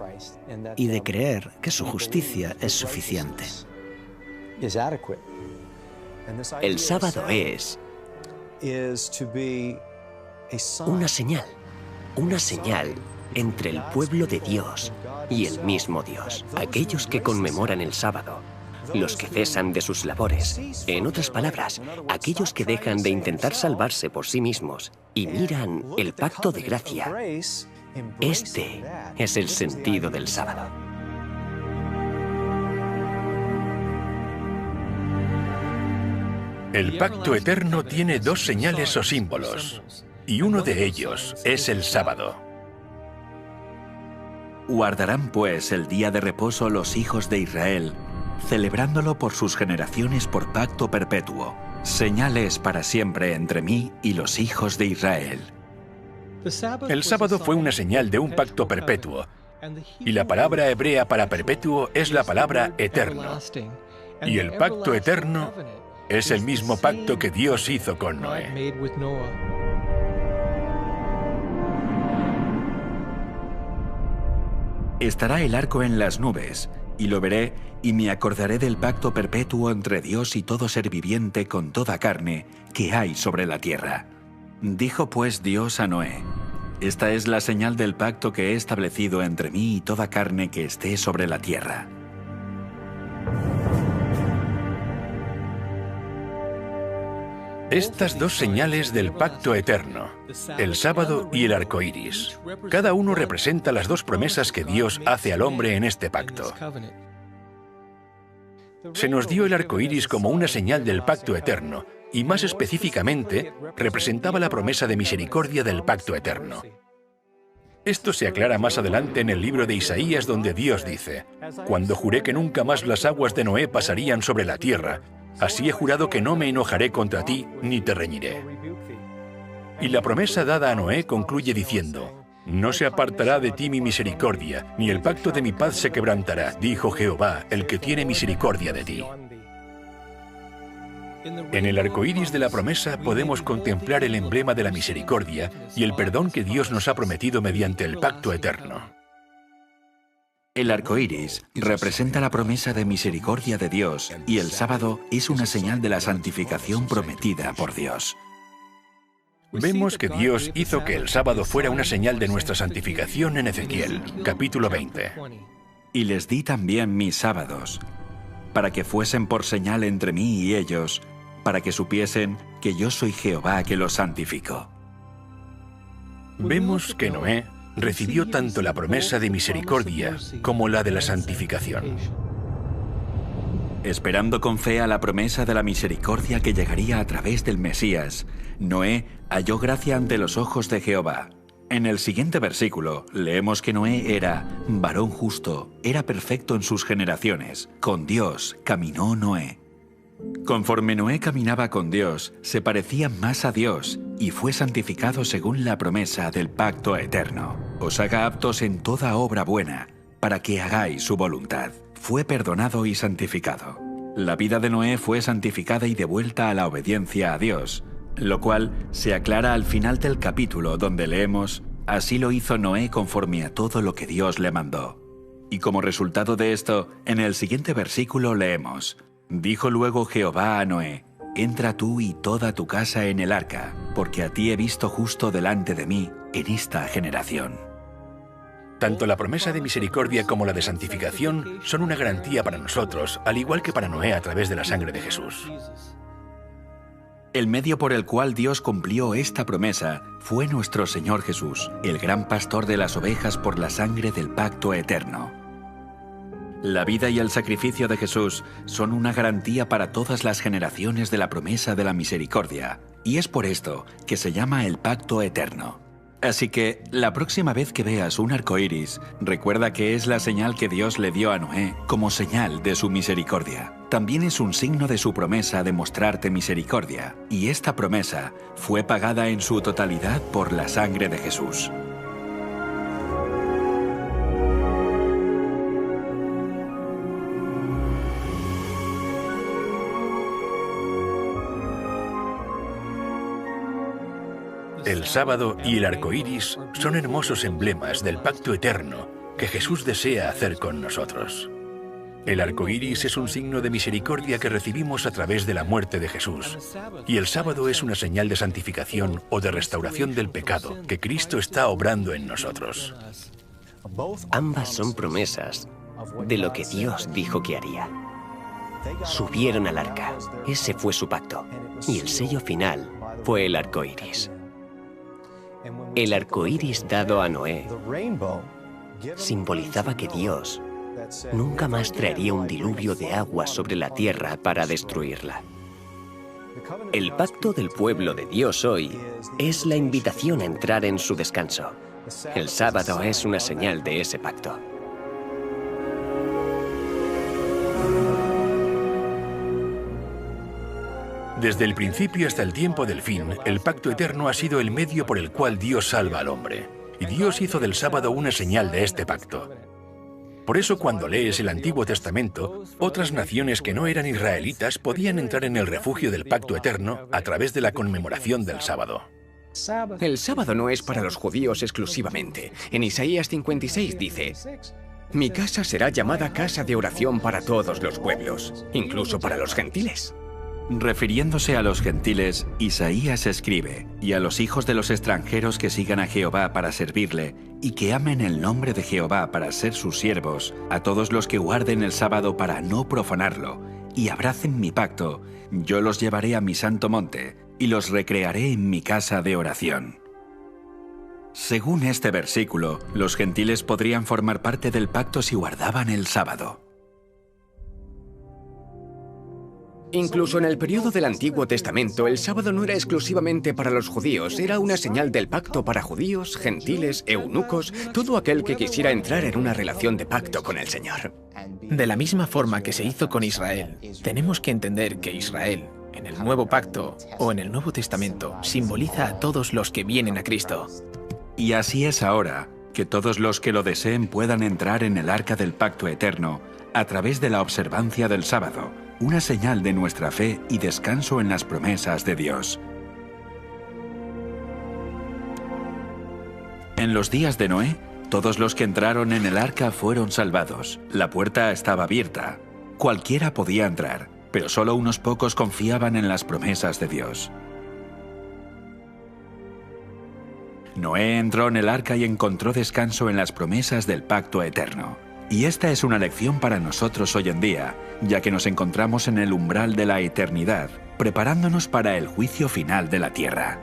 Speaker 6: y de creer que su justicia es suficiente.
Speaker 8: El sábado es una señal entre el pueblo de Dios y el mismo Dios. Aquellos que conmemoran el sábado, los que cesan de sus labores, en otras palabras, aquellos que dejan de intentar salvarse por sí mismos y miran el pacto de gracia. Este es el sentido del sábado.
Speaker 2: El pacto eterno tiene dos señales o símbolos, y uno de ellos es el sábado.
Speaker 1: Guardarán pues el día de reposo los hijos de Israel, celebrándolo por sus generaciones por pacto perpetuo. Señales para siempre entre mí y los hijos de Israel.
Speaker 2: El sábado fue una señal de un pacto perpetuo, y la palabra hebrea para perpetuo es la palabra eterno. Y el pacto eterno es el mismo pacto que Dios hizo con Noé.
Speaker 1: Estará el arco en las nubes, y lo veré, y me acordaré del pacto perpetuo entre Dios y todo ser viviente con toda carne que hay sobre la tierra. Dijo pues Dios a Noé: Esta es la señal del pacto que he establecido entre mí y toda carne que esté sobre la tierra.
Speaker 2: Estas dos señales del pacto eterno, el sábado y el arco iris, cada uno representa las dos promesas que Dios hace al hombre en este pacto. Se nos dio el arco iris como una señal del pacto eterno, y más específicamente, representaba la promesa de misericordia del pacto eterno. Esto se aclara más adelante en el libro de Isaías, donde Dios dice: Cuando juré que nunca más las aguas de Noé pasarían sobre la tierra, así he jurado que no me enojaré contra ti, ni te reñiré. Y la promesa dada a Noé concluye diciendo: No se apartará de ti mi misericordia, ni el pacto de mi paz se quebrantará, dijo Jehová, el que tiene misericordia de ti. En el arco iris de la promesa podemos contemplar el emblema de la misericordia y el perdón que Dios nos ha prometido mediante el pacto eterno.
Speaker 1: El arco iris representa la promesa de misericordia de Dios, y el sábado es una señal de la santificación prometida por Dios.
Speaker 2: Vemos que Dios hizo que el sábado fuera una señal de nuestra santificación en Ezequiel, capítulo 20.
Speaker 1: Y les di también mis sábados, para que fuesen por señal entre mí y ellos, para que supiesen que yo soy Jehová que los santifico.
Speaker 2: Vemos que Noé recibió tanto la promesa de misericordia como la de la santificación.
Speaker 1: Esperando con fe a la promesa de la misericordia que llegaría a través del Mesías, Noé halló gracia ante los ojos de Jehová. En el siguiente versículo leemos que Noé era varón justo, era perfecto en sus generaciones. Con Dios caminó Noé. Conforme Noé caminaba con Dios, se parecía más a Dios y fue santificado según la promesa del pacto eterno. Os haga aptos en toda obra buena, para que hagáis su voluntad. Fue perdonado y santificado. La vida de Noé fue santificada y devuelta a la obediencia a Dios, lo cual se aclara al final del capítulo, donde leemos: Así lo hizo Noé conforme a todo lo que Dios le mandó. Y como resultado de esto, en el siguiente versículo leemos: Dijo luego Jehová a Noé: Entra tú y toda tu casa en el arca, porque a ti he visto justo delante de mí en esta generación.
Speaker 2: Tanto la promesa de misericordia como la de santificación son una garantía para nosotros, al igual que para Noé a través de la sangre de Jesús.
Speaker 1: El medio por el cual Dios cumplió esta promesa fue nuestro Señor Jesús, el gran pastor de las ovejas por la sangre del pacto eterno. La vida y el sacrificio de Jesús son una garantía para todas las generaciones de la promesa de la misericordia, y es por esto que se llama el pacto eterno. Así que, la próxima vez que veas un arco iris, recuerda que es la señal que Dios le dio a Noé como señal de su misericordia. También es un signo de su promesa de mostrarte misericordia, y esta promesa fue pagada en su totalidad por la sangre de Jesús.
Speaker 2: El sábado y el arco iris son hermosos emblemas del pacto eterno que Jesús desea hacer con nosotros. El arco iris es un signo de misericordia que recibimos a través de la muerte de Jesús. Y el sábado es una señal de santificación o de restauración del pecado que Cristo está obrando en nosotros.
Speaker 8: Ambas son promesas de lo que Dios dijo que haría. Subieron al arca, ese fue su pacto, y el sello final fue el arco iris. El arco iris dado a Noé simbolizaba que Dios nunca más traería un diluvio de agua sobre la tierra para destruirla. El pacto del pueblo de Dios hoy es la invitación a entrar en su descanso. El sábado es una señal de ese pacto.
Speaker 2: Desde el principio hasta el tiempo del fin, el pacto eterno ha sido el medio por el cual Dios salva al hombre. Y Dios hizo del sábado una señal de este pacto. Por eso cuando lees el Antiguo Testamento, otras naciones que no eran israelitas podían entrar en el refugio del pacto eterno a través de la conmemoración del sábado.
Speaker 3: El sábado no es para los judíos exclusivamente. En Isaías 56 dice: «Mi casa será llamada casa de oración para todos los pueblos, incluso para los gentiles».
Speaker 1: Refiriéndose a los gentiles, Isaías escribe: «Y a los hijos de los extranjeros que sigan a Jehová para servirle, y que amen el nombre de Jehová para ser sus siervos, a todos los que guarden el sábado para no profanarlo, y abracen mi pacto, yo los llevaré a mi santo monte, y los recrearé en mi casa de oración». Según este versículo, los gentiles podrían formar parte del pacto si guardaban el sábado.
Speaker 3: Incluso en el periodo del Antiguo Testamento, el sábado no era exclusivamente para los judíos, era una señal del pacto para judíos, gentiles, eunucos, todo aquel que quisiera entrar en una relación de pacto con el Señor.
Speaker 4: De la misma forma que se hizo con Israel, tenemos que entender que Israel, en el Nuevo Pacto o en el Nuevo Testamento, simboliza a todos los que vienen a Cristo.
Speaker 1: Y así es ahora, que todos los que lo deseen puedan entrar en el arca del pacto eterno a través de la observancia del sábado, una señal de nuestra fe y descanso en las promesas de Dios. En los días de Noé, todos los que entraron en el arca fueron salvados. La puerta estaba abierta. Cualquiera podía entrar, pero solo unos pocos confiaban en las promesas de Dios. Noé entró en el arca y encontró descanso en las promesas del pacto eterno. Y esta es una lección para nosotros hoy en día, ya que nos encontramos en el umbral de la eternidad, preparándonos para el juicio final de la tierra.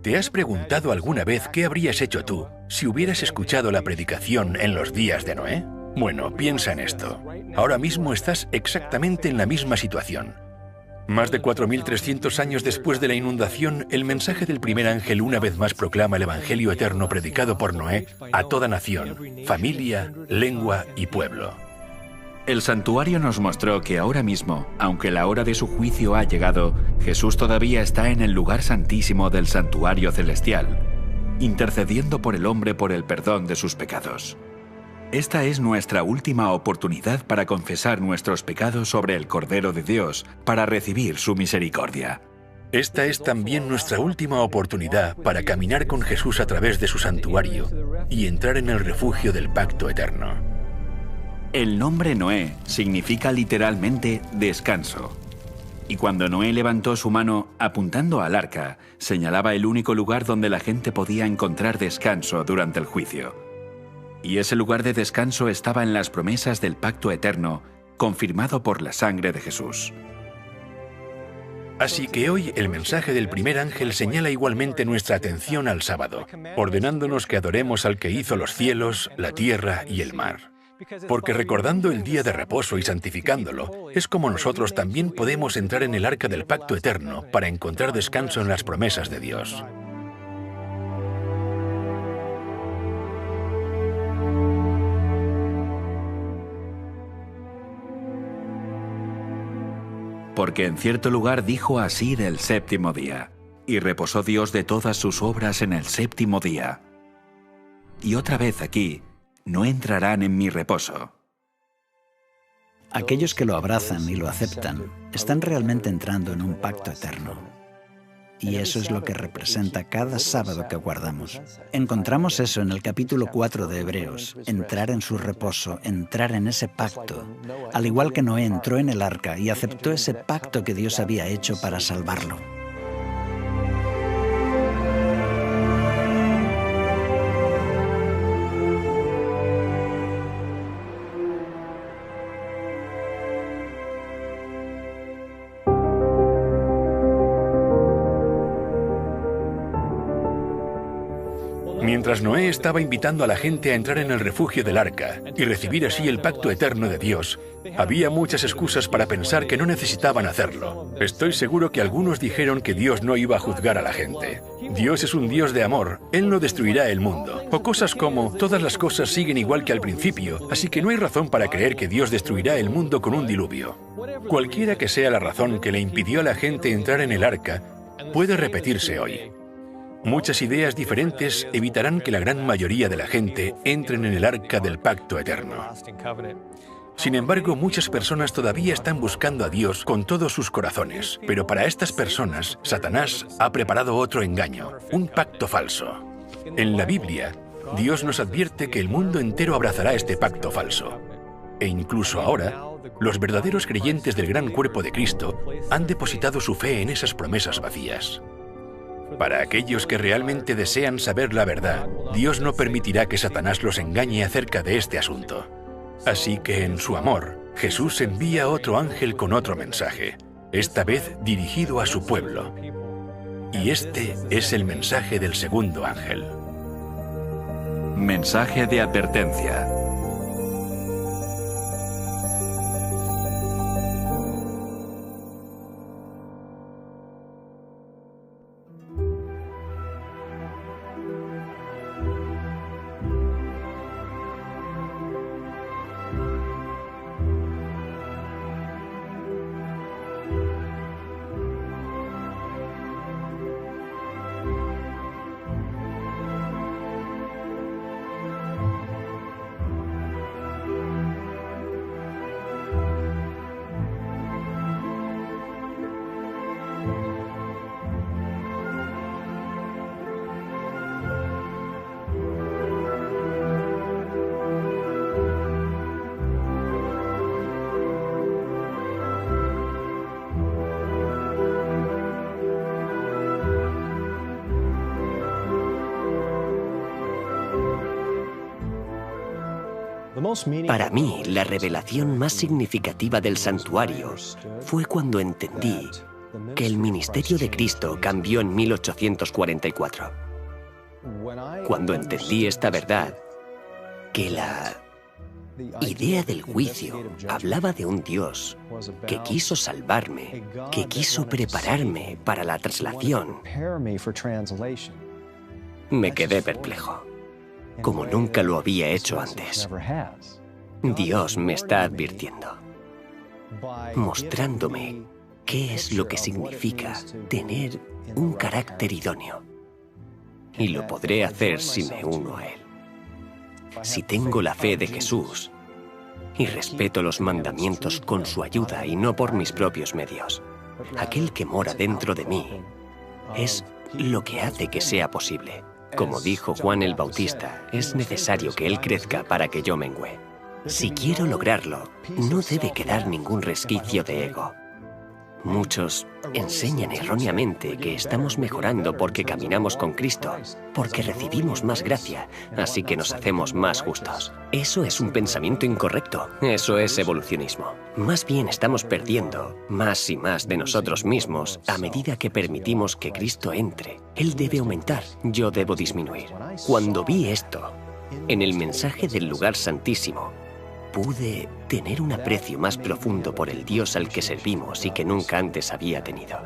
Speaker 2: ¿Te has preguntado alguna vez qué habrías hecho tú si hubieras escuchado la predicación en los días de Noé? Bueno, piensa en esto. Ahora mismo estás exactamente en la misma situación. Más de 4.300 años después de la inundación, el mensaje del primer ángel una vez más proclama el Evangelio eterno predicado por Noé a toda nación, familia, lengua y pueblo.
Speaker 1: El santuario nos mostró que ahora mismo, aunque la hora de su juicio ha llegado, Jesús todavía está en el lugar santísimo del santuario celestial, intercediendo por el hombre por el perdón de sus pecados. Esta es nuestra última oportunidad para confesar nuestros pecados sobre el Cordero de Dios, para recibir su misericordia.
Speaker 2: Esta es también nuestra última oportunidad para caminar con Jesús a través de su santuario y entrar en el refugio del pacto eterno.
Speaker 1: El nombre Noé significa literalmente descanso. Y cuando Noé levantó su mano apuntando al arca, señalaba el único lugar donde la gente podía encontrar descanso durante el juicio. Y ese lugar de descanso estaba en las promesas del pacto eterno, confirmado por la sangre de Jesús.
Speaker 2: Así que hoy el mensaje del primer ángel señala igualmente nuestra atención al sábado, ordenándonos que adoremos al que hizo los cielos, la tierra y el mar. Porque recordando el día de reposo y santificándolo, es como nosotros también podemos entrar en el arca del pacto eterno para encontrar descanso en las promesas de Dios.
Speaker 1: Porque en cierto lugar dijo así del séptimo día, y reposó Dios de todas sus obras en el séptimo día. Y otra vez aquí, no entrarán en mi reposo.
Speaker 6: Aquellos que lo abrazan y lo aceptan están realmente entrando en un pacto eterno. Y eso es lo que representa cada sábado que guardamos. Encontramos eso en el capítulo 4 de Hebreos, entrar en su reposo, entrar en ese pacto. Al igual que Noé entró en el arca y aceptó ese pacto que Dios había hecho para salvarlo.
Speaker 2: Mientras Noé estaba invitando a la gente a entrar en el refugio del arca y recibir así el pacto eterno de Dios, había muchas excusas para pensar que no necesitaban hacerlo. Estoy seguro que algunos dijeron que Dios no iba a juzgar a la gente. Dios es un Dios de amor, Él no destruirá el mundo. O cosas como, todas las cosas siguen igual que al principio, así que no hay razón para creer que Dios destruirá el mundo con un diluvio. Cualquiera que sea la razón que le impidió a la gente entrar en el arca, puede repetirse hoy. Muchas ideas diferentes evitarán que la gran mayoría de la gente entren en el arca del pacto eterno. Sin embargo, muchas personas todavía están buscando a Dios con todos sus corazones. Pero para estas personas, Satanás ha preparado otro engaño, un pacto falso. En la Biblia, Dios nos advierte que el mundo entero abrazará este pacto falso. E incluso ahora, los verdaderos creyentes del gran cuerpo de Cristo han depositado su fe en esas promesas vacías. Para aquellos que realmente desean saber la verdad, Dios no permitirá que Satanás los engañe acerca de este asunto. Así que en su amor, Jesús envía otro ángel con otro mensaje, esta vez dirigido a su pueblo. Y este es el mensaje del segundo ángel.
Speaker 1: Mensaje de advertencia.
Speaker 8: Para mí, la revelación más significativa del santuario fue cuando entendí que el ministerio de Cristo cambió en 1844. Cuando entendí esta verdad, que la idea del juicio hablaba de un Dios que quiso salvarme, que quiso prepararme para la traslación, me quedé perplejo, como nunca lo había hecho antes. Dios me está advirtiendo, mostrándome qué es lo que significa tener un carácter idóneo. Y lo podré hacer si me uno a Él. Si tengo la fe de Jesús y respeto los mandamientos con su ayuda y no por mis propios medios. Aquel que mora dentro de mí es lo que hace que sea posible. Como dijo Juan el Bautista, es necesario que Él crezca para que yo mengüe. Si quiero lograrlo, no debe quedar ningún resquicio de ego. Muchos enseñan erróneamente que estamos mejorando porque caminamos con Cristo, porque recibimos más gracia, así que nos hacemos más justos. Eso es un pensamiento incorrecto. Eso es evolucionismo. Más bien estamos perdiendo más y más de nosotros mismos a medida que permitimos que Cristo entre. Él debe aumentar, yo debo disminuir. Cuando vi esto, en el mensaje del lugar santísimo, pude tener un aprecio más profundo por el Dios al que servimos y que nunca antes había tenido.